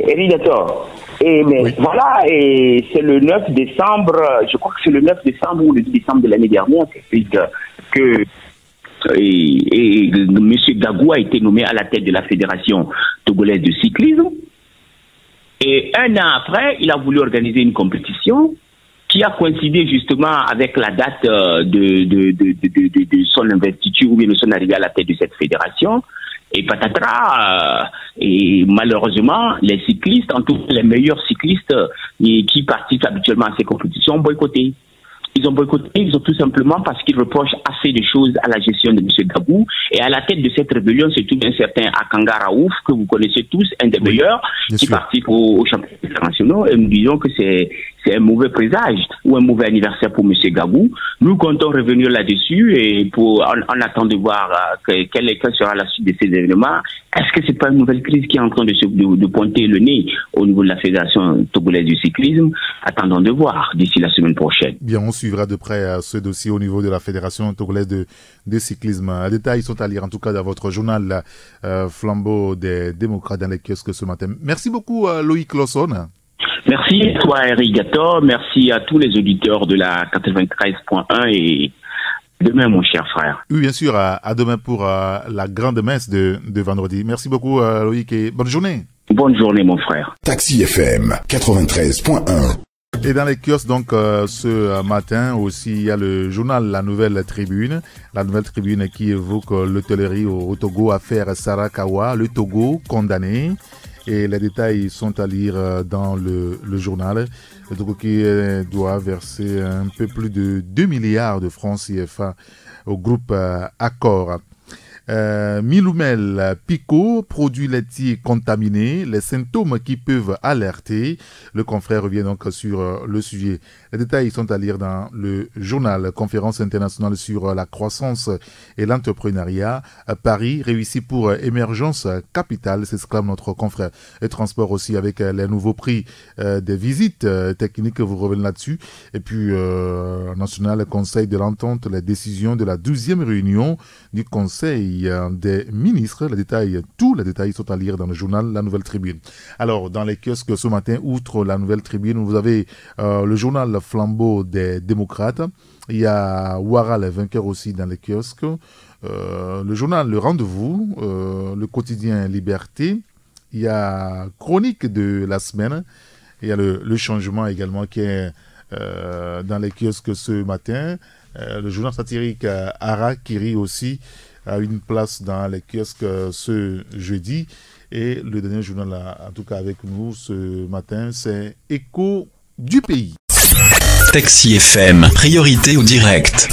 évidemment. Mais voilà, et c'est le 9 décembre, je crois que c'est le 9 décembre ou le 10 décembre de l'année dernière que M. Gagou a été nommé à la tête de la Fédération togolaise de cyclisme. Et un an après, il a voulu organiser une compétition qui a coïncidé justement avec la date de son investiture ou bien de son arrivée à la tête de cette fédération. Et patatras, et malheureusement, les cyclistes, en tout cas les meilleurs cyclistes qui participent habituellement à ces compétitions, ont boycotté. Ils ont boycotté, ils ont tout simplement parce qu'ils reprochent assez de choses à la gestion de M. Gabou. Et à la tête de cette rébellion, c'est tout un certain Akanga Raouf, que vous connaissez tous, un des meilleurs, qui participe aux championnats internationaux. Et nous disons que c'est un mauvais présage ou un mauvais anniversaire pour M. Gabou. Nous comptons revenir là-dessus et on attend de voir quelle sera la suite de ces événements. Est-ce que c'est pas une nouvelle crise qui est en train de pointer le nez au niveau de la Fédération togolaise du cyclisme? Attendons de voir d'ici la semaine prochaine. Bien, on suivra de près ce dossier au niveau de la Fédération togolaise de cyclisme. Les détails sont à lire en tout cas dans votre journal Flambeau des démocrates dans les kiosques ce matin. Merci beaucoup Loïc Lawson. Merci à toi Eric Gator, merci à tous les auditeurs de la 93.1 et demain mon cher frère. Oui bien sûr, à demain pour la grande messe de vendredi. Merci beaucoup Loïc et bonne journée. Bonne journée mon frère. Taxi FM 93.1. Et dans les kiosques, donc, ce matin aussi, il y a le journal La Nouvelle Tribune. La Nouvelle Tribune qui évoque l'hôtellerie au Togo, affaire Sarakawa, le Togo condamné. Et les détails sont à lire dans le journal. Le Togo qui doit verser un peu plus de 2 milliards de francs CFA au groupe Accor. Miloumel Pico, produits laitiers contaminés, les symptômes qui peuvent alerter. Le confrère revient donc sur le sujet. Les détails sont à lire dans le journal. Conférence internationale sur la croissance et l'entrepreneuriat. Paris réussi pour émergence capitale, s'exclame notre confrère. Et transport aussi avec les nouveaux prix des visites techniques, vous revenez là-dessus. Et puis national conseil de l'entente, les décisions de la 12e réunion du conseil des ministres. Tous les détails sont à lire dans le journal La Nouvelle Tribune. Alors, dans les kiosques ce matin, outre La Nouvelle Tribune, vous avez le journal Flambeau des démocrates. Il y a Ouara, les vainqueurs aussi dans les kiosques. Le journal Le Rendez-vous, le quotidien Liberté. Il y a Chronique de la semaine. Il y a le changement également qui est dans les kiosques ce matin. Le journal satirique Ara Kiri aussi a une place dans les kiosques ce jeudi. Et le dernier journal, en tout cas avec nous ce matin, c'est Écho du pays. Taxi FM, priorité au direct.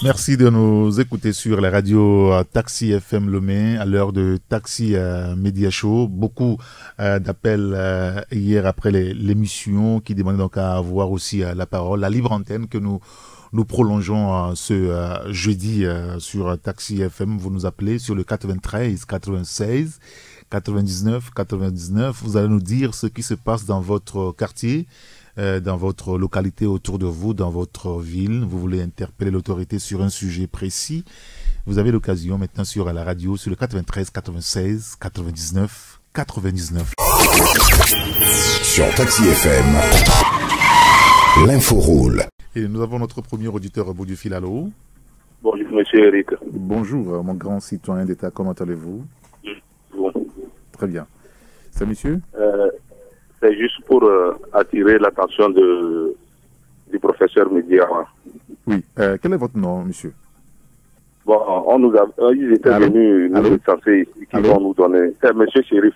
Merci de nous écouter sur la radio Taxi FM Lomé à l'heure de Taxi Média Show. Beaucoup d'appels hier après l'émission qui demandaient donc à avoir aussi la parole, la libre antenne que nous prolongeons ce jeudi sur Taxi FM. Vous nous appelez sur le 93 96 99 99. Vous allez nous dire ce qui se passe dans votre quartier. dans votre localité autour de vous, dans votre ville. Vous voulez interpeller l'autorité sur un sujet précis. Vous avez l'occasion maintenant sur la radio, sur le 93 96 99 99. Sur Taxi FM, l'info roule. Et nous avons notre premier auditeur au bout du fil. Allô? Bonjour, monsieur Eric. Bonjour, mon grand citoyen d'État, comment allez-vous? Bon. Très bien. C'est monsieur? C'est juste pour attirer l'attention du professeur Médiara. Oui. Quel est votre nom, monsieur? Bon, ils étaient venus nous recenser ici, qui vont nous donner. C'est monsieur Chérif.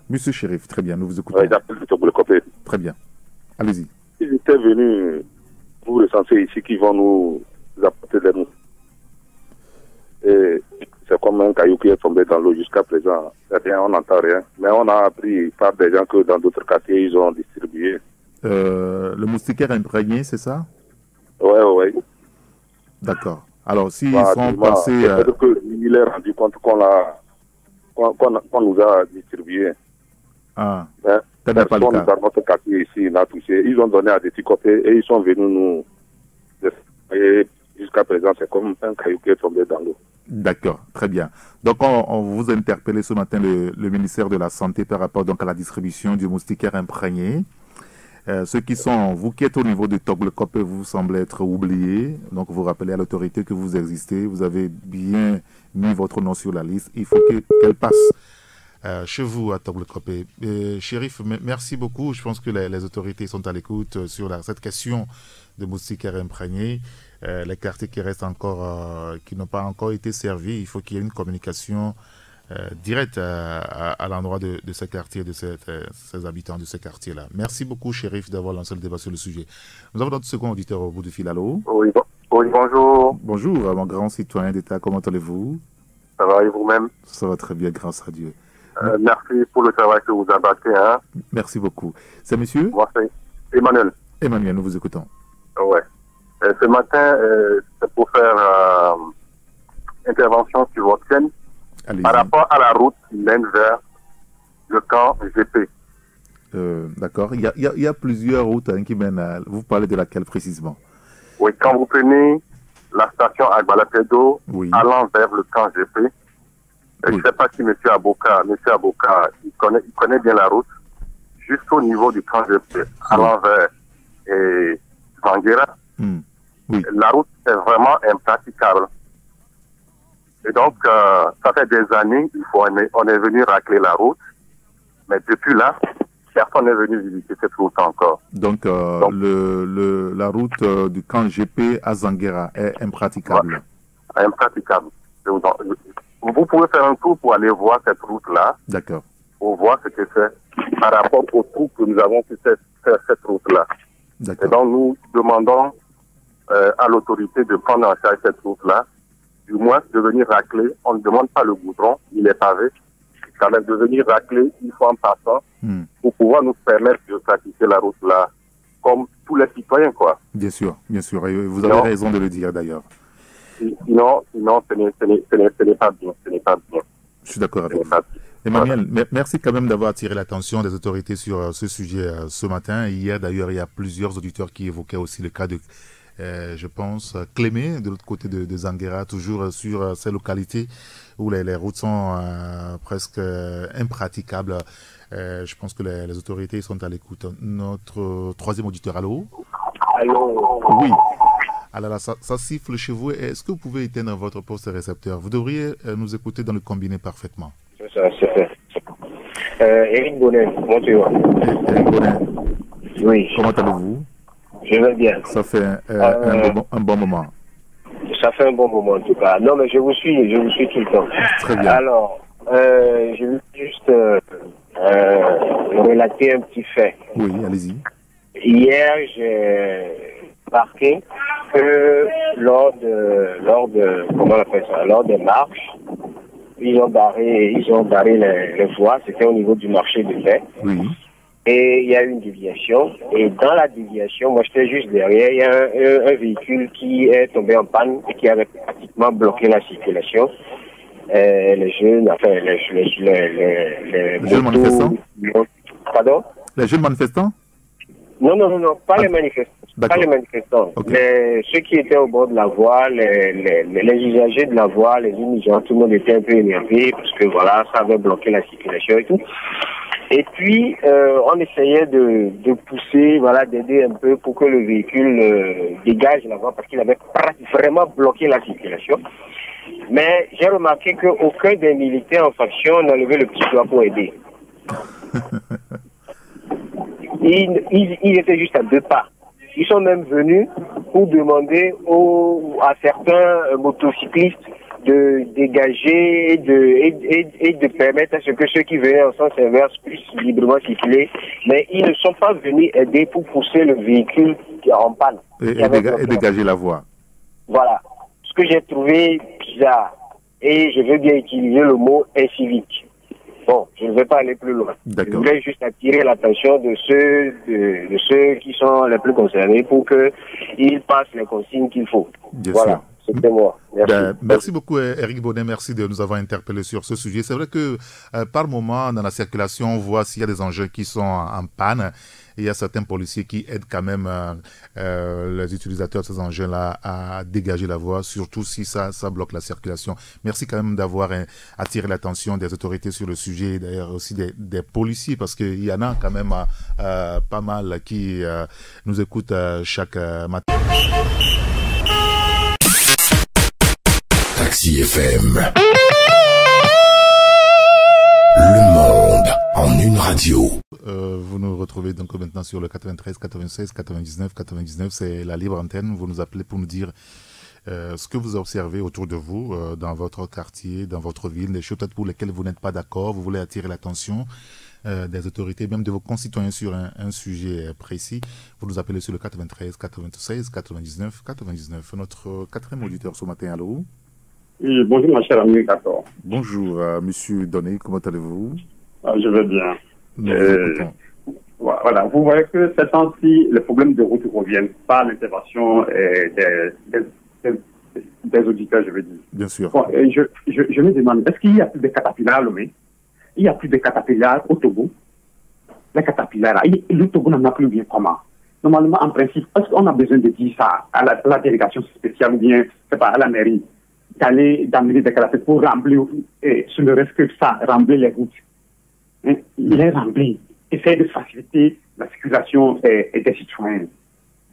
Monsieur Chérif, très bien, nous vous écoutons. J'appelle le Toblekopé. Très bien. Allez-y. Ils étaient venus nous recenser ici, qui vont nous apporter des noms. Et c'est comme un caillou qui est tombé dans l'eau jusqu'à présent. Rien, on n'entend rien. Mais on a appris par des gens que dans d'autres quartiers, ils ont distribué. Le moustiquaire imprégné, c'est ça? Oui. D'accord. Alors, s'ils sont passés... Peut-être qu'il est rendu compte qu'on nous a distribué. Ah, personne dans notre quartier ici n'a touché. Ils ont donné à des petits côtés et ils sont venus nous... Et jusqu'à présent, c'est comme un caillou qui est tombé dans l'eau. D'accord, très bien. Donc, on vous a interpellé ce matin le ministère de la Santé par rapport donc à la distribution du moustiquaire imprégné. Ceux qui sont, vous qui êtes au niveau de Toglekop, vous semblez être oubliés. Donc, vous rappelez à l'autorité que vous existez. Vous avez bien mis votre nom sur la liste. Il faut qu'elle passe chez vous à Toglekop. Chérif, merci beaucoup. Je pense que les autorités sont à l'écoute sur cette question de moustiquaire imprégné. Les quartiers qui restent encore, qui n'ont pas encore été servis, il faut qu'il y ait une communication directe à l'endroit de ce quartier, de ces habitants de ce quartier-là. Merci beaucoup, Chérif, d'avoir lancé le débat sur le sujet. Nous avons notre second auditeur au bout du fil. Allô? Oui, bonjour. Bonjour, mon grand citoyen d'État, comment allez-vous? Ça va et vous-même? Ça va très bien, grâce à Dieu. Merci pour le travail que vous abattez. Hein? Merci beaucoup. C'est monsieur? Moi, c'est Emmanuel. Emmanuel, nous vous écoutons. Ouais. Ce matin, c'est pour faire intervention sur votre chaîne par rapport à la route qui mène vers le camp GP. D'accord. Il y a plusieurs routes qui mènent à... Vous parlez de laquelle précisément? Oui, quand vous prenez la station Agbalapedo allant vers le camp GP, je ne sais pas si M. Aboka, il connaît bien la route, juste au niveau du camp GP, allant vers Vanguera. Oui. La route est vraiment impraticable. Et donc, ça fait des années on est venu racler la route, mais depuis là, personne n'est venu visiter cette route encore. Donc la route du camp GP à Zanguera est impraticable. Ouais, impraticable. Vous pouvez faire un tour pour aller voir cette route-là. D'accord. Pour voir ce que c'est par rapport au trou que nous avons pu faire cette route-là. D'accord. Et donc, nous demandons à l'autorité de prendre en charge cette route-là, du moins de venir racler. On ne demande pas le goudron, il est pavé. Quand même de venir racler une fois en passant pour pouvoir nous permettre de pratiquer la route-là comme tous les citoyens, quoi. Bien sûr. Et vous avez raison de le dire d'ailleurs. Sinon, ce n'est pas bien. Je suis d'accord avec vous. Emmanuel, merci quand même d'avoir attiré l'attention des autorités sur ce sujet ce matin. Hier, d'ailleurs, il y a plusieurs auditeurs qui évoquaient aussi le cas de, je pense, Clémé, de l'autre côté de Zanguera, toujours sur ces localités où les routes sont presque impraticables. Je pense que les autorités sont à l'écoute. Notre troisième auditeur, allô? Allô? Oui. Alors ça siffle chez vous. Est-ce que vous pouvez éteindre votre poste récepteur? Vous devriez nous écouter dans le combiné parfaitement. C'est fait. Eric Bonnet, comment tu vas? Eric Bonnet. Oui. Comment allez-vous? Je vais bien. Ça fait un bon moment. Ça fait un bon moment en tout cas. Non mais je vous suis tout le temps. Très bien. Alors, je veux juste relater un petit fait. Oui, allez-y. Hier, j'ai remarqué que lors des marches, ils ont barré les voies. C'était au niveau du marché de paix. Oui. Et il y a eu une déviation. Et dans la déviation, moi j'étais juste derrière, il y a un véhicule qui est tombé en panne et qui avait pratiquement bloqué la circulation. Les jeunes manifestants? Pardon? Les jeunes manifestants? Non, pas les manifestants. Pas les manifestants. Okay. Ceux qui étaient au bord de la voie, les usagers de la voie, les immigrants, tout le monde était un peu énervé parce que voilà, ça avait bloqué la circulation et tout. Et puis, on essayait de pousser, voilà, d'aider un peu pour que le véhicule dégage la voie parce qu'il avait vraiment bloqué la circulation. Mais j'ai remarqué qu'aucun des militaires en faction n'a levé le petit doigt pour aider. Ils étaient juste à 2 pas. Ils sont même venus pour demander à certains motocyclistes de dégager et de permettre à ce que ceux qui venaient en sens inverse puissent librement circuler. Mais ils ne sont pas venus aider pour pousser le véhicule en panne. Et dégager la voie. Voilà. Ce que j'ai trouvé bizarre. Et je veux bien utiliser le mot incivique. Bon, je ne vais pas aller plus loin. Je voulais juste attirer l'attention de ceux qui sont les plus concernés pour qu'ils passent les consignes qu'il faut. Bien voilà. Sûr. C'était moi. Merci. Merci beaucoup, Eric Bonnet. Merci de nous avoir interpellés sur ce sujet. C'est vrai que par moment, dans la circulation, on voit s'il y a des engins qui sont en panne. Et il y a certains policiers qui aident quand même les utilisateurs de ces engins-là à dégager la voie, surtout si ça bloque la circulation. Merci quand même d'avoir attiré l'attention des autorités sur le sujet, d'ailleurs aussi des policiers, parce qu'il y en a quand même pas mal qui nous écoutent chaque matin. Taxi FM. Le monde en une radio. Vous nous retrouvez donc maintenant sur le 93, 96, 99, 99. C'est la libre antenne. Vous nous appelez pour nous dire ce que vous observez autour de vous, dans votre quartier, dans votre ville, des choses peut-être pour lesquelles vous n'êtes pas d'accord. Vous voulez attirer l'attention des autorités, même de vos concitoyens sur un sujet précis. Vous nous appelez sur le 93, 96, 99, 99. Notre quatrième auditeur ce matin, allô? Oui, bonjour ma chère amie Kator. Bonjour monsieur Donné, comment allez-vous? Je vais bien. Voilà, vous voyez que ces temps-ci, les problèmes de route reviennent par l'intervention des auditeurs, je veux dire. Bien sûr. Bon, je me demande, est-ce qu'il y a plus de catapillars à Lomé? Il y a plus de catapillars au Togo? Les catapillars, le Togo n'en a plus bien comment? Normalement, en principe, est-ce qu'on a besoin de dire ça à la délégation spéciale ou bien, c'est pas, à la mairie, d'amener des catapillars pour remplir, sur le reste que ça, remplir les routes? Les remplir, essayer de faciliter la circulation des citoyens.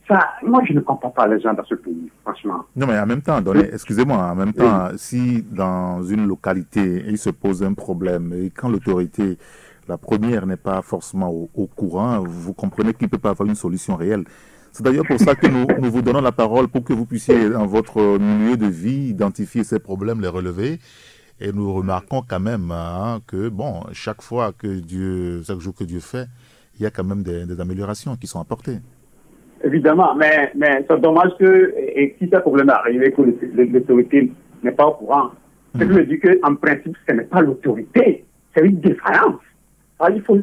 Ça, moi, je ne comprends pas les gens dans ce pays, franchement. Non, mais en même temps, excusez-moi, en même temps, si dans une localité, il se pose un problème, et quand l'autorité, la première, n'est pas forcément au courant, vous comprenez qu'il ne peut pas avoir une solution réelle. C'est d'ailleurs pour ça que nous vous donnons la parole pour que vous puissiez, dans votre milieu de vie, identifier ces problèmes, les relever. Et nous remarquons quand même que, bon, chaque jour que Dieu fait, il y a quand même des améliorations qui sont apportées. Évidemment, mais c'est dommage que, si ce problème est arrivé, que l'autorité n'est pas au courant. Ce qui veut dire qu'en principe, ce n'est pas l'autorité, c'est une défaillance. Il faut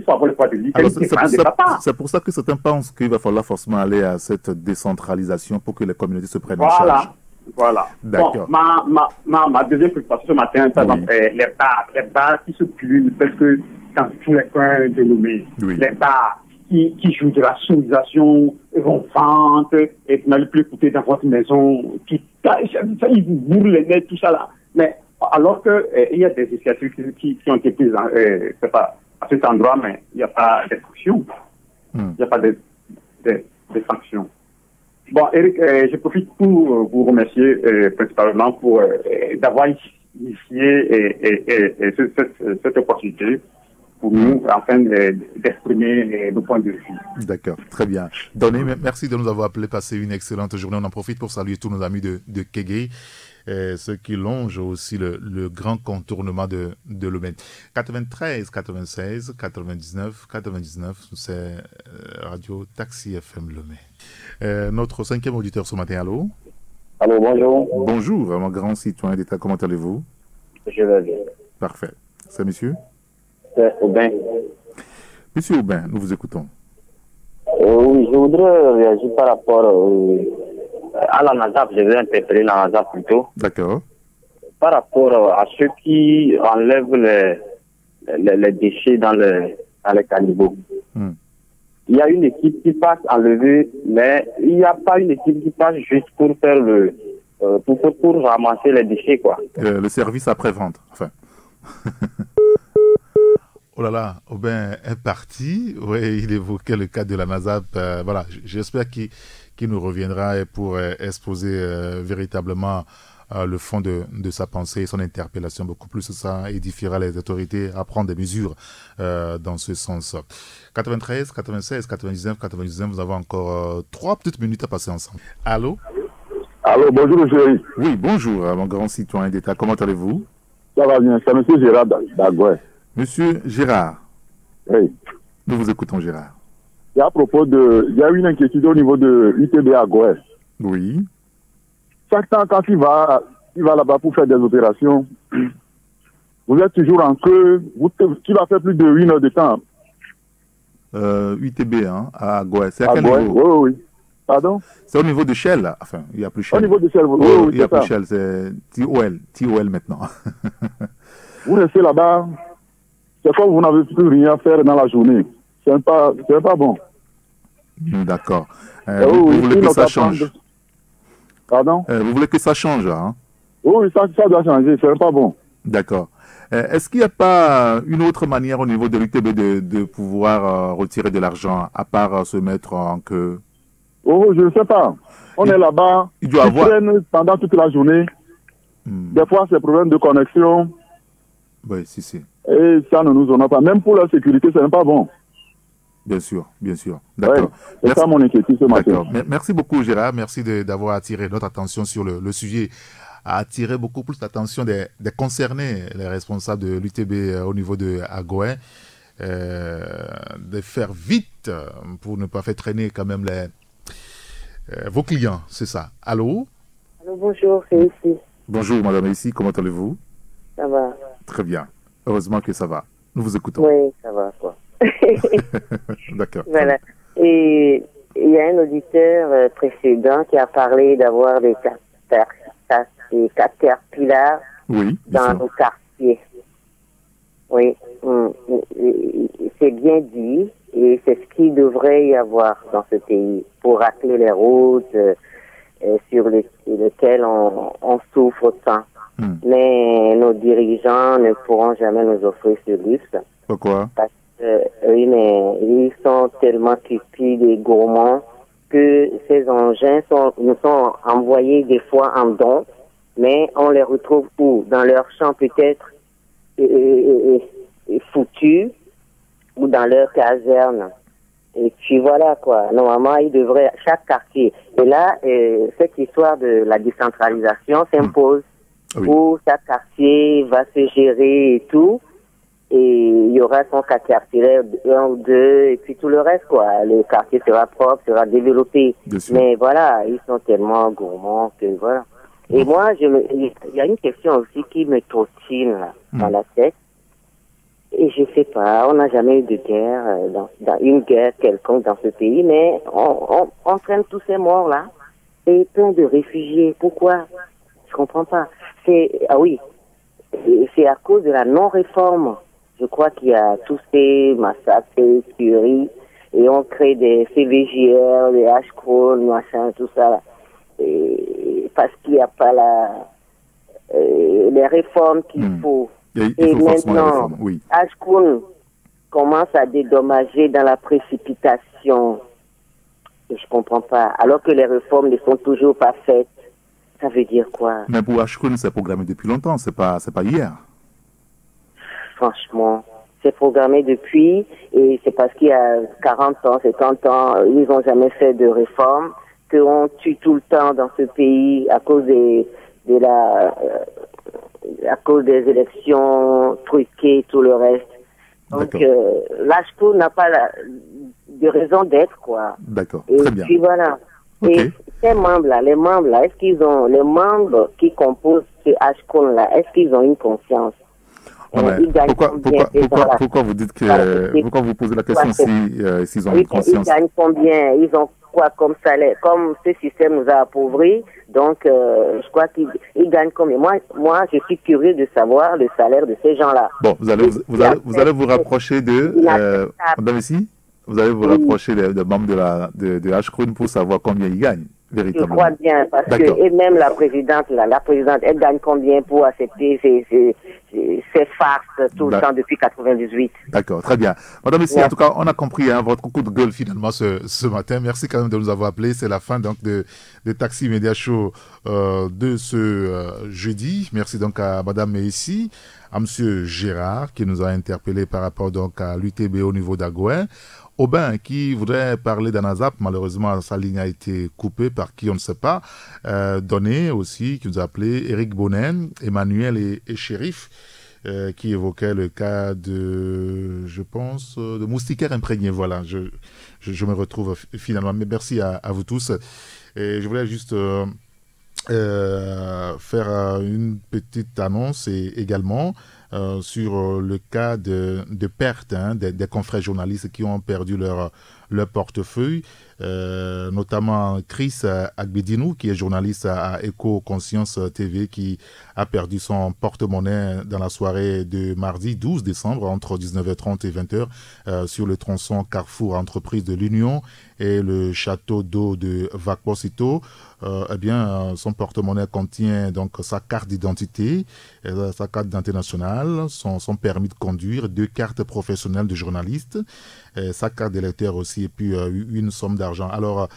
avoir le poids de lui. C'est pour ça que certains pensent qu'il va falloir forcément aller à cette décentralisation pour que les communautés se prennent en charge. Voilà. D'accord. Bon, ma deuxième préoccupation ce matin, c'est les bars qui se cumulent presque dans tous les coins de Lomé. Oui. Les bars qui jouent de la sonorisation, vont vendre, et n'allez plus écouter dans votre maison, ils vous bourrent les nez, tout ça là. Mais alors qu'il y a des initiatives qui ont été prises à cet endroit, mais il n'y a pas d'instruction. Il n'y a pas de sanctions. Bon, Eric, je profite pour vous remercier principalement pour d'avoir initié cette opportunité pour nous, afin d'exprimer nos points de vue. D'accord, très bien. Donné, merci de nous avoir appelé, passer une excellente journée. On en profite pour saluer tous nos amis de Kégué, ceux qui longent aussi le grand contournement de Lomé. 93, 96, 99, 99, c'est Radio Taxi FM Lomé. Notre cinquième auditeur ce matin, allô? Allô, bonjour. Bonjour, mon grand citoyen d'État, comment allez-vous? Je vais bien. Parfait. C'est monsieur? C'est Aubin. Monsieur Aubin, nous vous écoutons. Oui, je voudrais réagir par rapport à la NASAP. Je vais interpeller la NASAP plutôt. D'accord. Par rapport à ceux qui enlèvent les déchets dans les caniveaux. il y a une équipe qui passe enlever, mais il n'y a pas une équipe qui passe juste pour faire pour ramasser les déchets, quoi. Le service après-vente, enfin. Oh là là, Aubin est parti. Oui, il évoquait le cas de la NASAP. Voilà, j'espère qu'il nous reviendra pour exposer véritablement le fond de sa pensée et son interpellation. Beaucoup plus, ça édifiera les autorités à prendre des mesures dans ce sens. 93, 96, 99, vous avez encore 3 petites minutes à passer ensemble. Allô? Allô, bonjour, chéri. Oui, bonjour, mon grand citoyen d'État. Comment allez-vous? Ça va bien, c'est M. Gérard d'Agoué. Monsieur Gérard. Oui. Nous vous écoutons, Gérard. Et à propos il y a une inquiétude au niveau de l'UTB Agoué. Oui. Chaque temps, quand il va là-bas pour faire des opérations, vous êtes toujours en queue. Tu vas faire plus de 1 heure de temps. UTB, hein, à Agoué. C'est à quel Agoué, niveau? oui. Pardon? C'est au niveau de Shell, là. Enfin, il n'y a plus Shell. Au niveau de Shell, oui, il n'y a plus Shell, c'est TOL maintenant. Vous restez là-bas, c'est comme vous n'avez plus rien à faire dans la journée. C'est pas bon. D'accord. Vous voulez que ça change? Pardon? Vous voulez que ça change, hein? Oui, ça doit changer, c'est pas bon. D'accord. Est-ce qu'il n'y a pas une autre manière au niveau de l'UTB de pouvoir retirer de l'argent, à part se mettre en queue? Oh, je ne sais pas. On est là-bas, il doit avoir... pendant toute la journée. Des fois, c'est problème de connexion. Oui, si. Et ça ne nous honore pas. Même pour la sécurité, ce n'est pas bon. Bien sûr. D'accord. Ouais, c'est ça mon inquiétude ce matin. Merci beaucoup, Gérard. Merci d'avoir attiré notre attention sur le sujet. A attiré beaucoup plus l'attention des concernés, les responsables de l'UTB au niveau de Agoué. De faire vite pour ne pas faire traîner quand même vos clients, c'est ça. Allô? Allô, bonjour, c'est ici. Bonjour, madame, ici, comment allez-vous? Ça va. Très bien. Heureusement que ça va. Nous vous écoutons. Oui, ça va, quoi. D'accord. Voilà. Et il y a un auditeur précédent qui a parlé d'avoir des caterpillars dans nos quartiers. Oui, c'est bien dit et c'est ce qu'il devrait y avoir dans ce pays pour racler les routes sur lesquelles on souffre tant. Mais nos dirigeants ne pourront jamais nous offrir ce luxe. Pourquoi? Parce que ils sont tellement cupides et gourmands que ces engins nous sont envoyés des fois en don, mais on les retrouve où? Dans leur champ peut-être foutus ou dans leur caserne. Et puis voilà quoi. Normalement, il devrait chaque quartier. Et là, cette histoire de la décentralisation s'impose. Où chaque quartier va se gérer et tout. Et il y aura son quartier, 1 ou 2, et puis tout le reste quoi. Le quartier sera propre, sera développé. Mais voilà, ils sont tellement gourmands que voilà. Et moi, il y a une question aussi qui me trottine là, dans la tête. Et je sais pas, on n'a jamais eu de guerre, dans une guerre quelconque dans ce pays, mais on traîne tous ces morts là. Et plein de réfugiés. Pourquoi? Je comprends pas. C'est à cause de la non-réforme. Je crois qu'il y a tous ces massacres, ces tueries, et on crée des CVJR, des H-Crown, machin, tout ça. Et parce qu'il n'y a pas les réformes qu'il faut. Et maintenant, H-Crown commence à dédommager dans la précipitation. Et je comprends pas. Alors que les réformes ne sont toujours pas faites. Ça veut dire quoi? Mais pour H-Crown, c'est programmé depuis longtemps, c'est pas hier. Franchement, c'est programmé depuis, et c'est parce qu'il y a 40 ans, 50 ans, ils n'ont jamais fait de réforme, qu'on tue tout le temps dans ce pays à cause à cause des élections truquées et tout le reste. Donc, l'H-Crown n'a pas de raison d'être, quoi. D'accord, très bien. Et puis voilà. Et ces membres-là, les membres-là, est-ce qu'ils ont, les membres qui composent ce H-Crown-là, est-ce qu'ils ont une conscience? Pourquoi vous dites que, pourquoi vous posez la question s'ils ont une conscience? Ils gagnent combien? Ils ont quoi comme salaire? Comme ce système nous a appauvris, donc je crois qu'ils gagnent combien? Moi, je suis curieux de savoir le salaire de ces gens-là. Bon, vous allez vous rapprocher de... Madame ici, vous allez vous rapprocher des membres de H-Crown pour savoir combien ils gagnent, véritablement. Je crois bien, parce que, et même la présidente, elle gagne combien pour accepter ces farces tout le temps depuis 98. D'accord, très bien. Madame Messi, en tout cas, on a compris votre coup de gueule finalement ce matin. Merci quand même de nous avoir appelé. C'est la fin donc de Taxi Média Show de ce jeudi. Merci donc à Madame Messi, à Monsieur Gérard qui nous a interpellé par rapport donc à l'UTB au niveau d'Agouin. Aubin qui voudrait parler d'Anazap, malheureusement sa ligne a été coupée par qui on ne sait pas. Donné aussi qui nous a appelé, Eric Bonnen, Emmanuel et Shérif qui évoquait le cas de, je pense, de moustiquaires imprégnés. Voilà, je me retrouve finalement. Mais merci à vous tous. Et je voulais juste faire une petite annonce également sur le cas de perte des confrères journalistes qui ont perdu leur portefeuille, notamment Chris Agbedinou, qui est journaliste à Éco-Conscience TV, qui a perdu son porte-monnaie dans la soirée de mardi 12 décembre entre 19h30 et 20h sur le tronçon Carrefour Entreprise de l'Union et le château d'eau de Vacposito. Eh bien, son porte-monnaie contient donc sa carte d'identité, sa carte d'identité nationale, son permis de conduire, 2 cartes professionnelles de journaliste, sa carte d'électeur aussi, et puis une somme d'argent. Alors,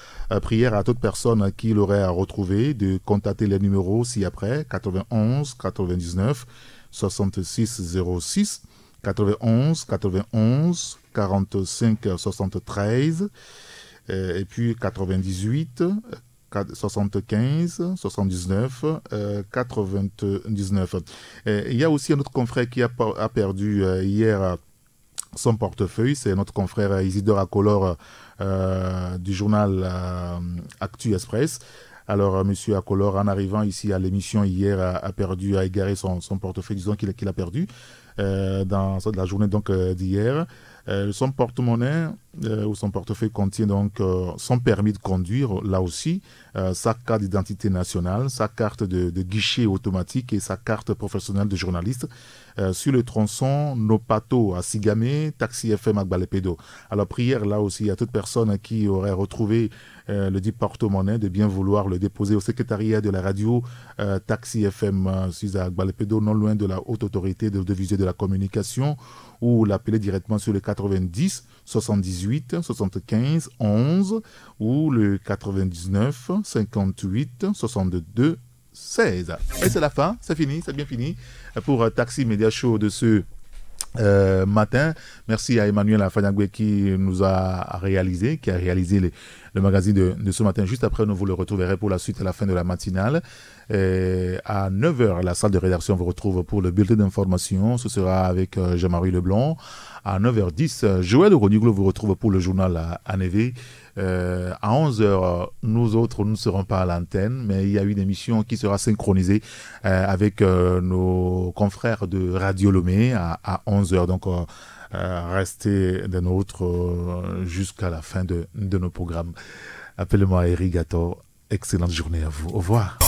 prière à toute personne qui l'aurait à retrouver de contacter les numéros ci-après, 91 99 66 06, 91 91 45 73, et puis 98 75 79 99. Il y a aussi un autre confrère qui a perdu hier son portefeuille, c'est notre confrère Isidore Akolor du journal Actu Express. Alors, monsieur Akolor, en arrivant ici à l'émission hier, a égaré son portefeuille, disons qu'il a perdu dans la journée donc d'hier. Son porte-monnaie ou son portefeuille contient donc son permis de conduire, là aussi, sa carte d'identité nationale, sa carte de guichet automatique et sa carte professionnelle de journaliste sur le tronçon Nopato à Sigamé, Taxi FM à Gbalepedo. Alors prière là aussi à toute personne qui aurait retrouvé le dit porte-monnaie de bien vouloir le déposer au secrétariat de la radio Taxi FM à Gbalepedo, non loin de la haute autorité de l'audiovisuel de la communication, ou l'appeler directement sur le 90 78 75 11 ou le 99 58 62 16. Et c'est la fin, c'est fini, c'est bien fini pour Taxi Média Show de ce matin. Merci à Emmanuel Afanyagwe qui nous a réalisé, le magazine de ce matin. Juste après, nous vous le retrouverez pour la suite à la fin de la matinale. À 9h, la salle de rédaction vous retrouve pour le bulletin d'information. Ce sera avec Jean-Marie Leblanc. À 9h10, Joël Roniglo vous retrouve pour le journal à Névé. À 11h, nous autres, nous ne serons pas à l'antenne, mais il y a une émission qui sera synchronisée avec nos confrères de Radio Lomé à 11h. Donc, restez des nôtres jusqu'à la fin de nos programmes. Appelez-moi Eric Gator. Excellente journée à vous. Au revoir.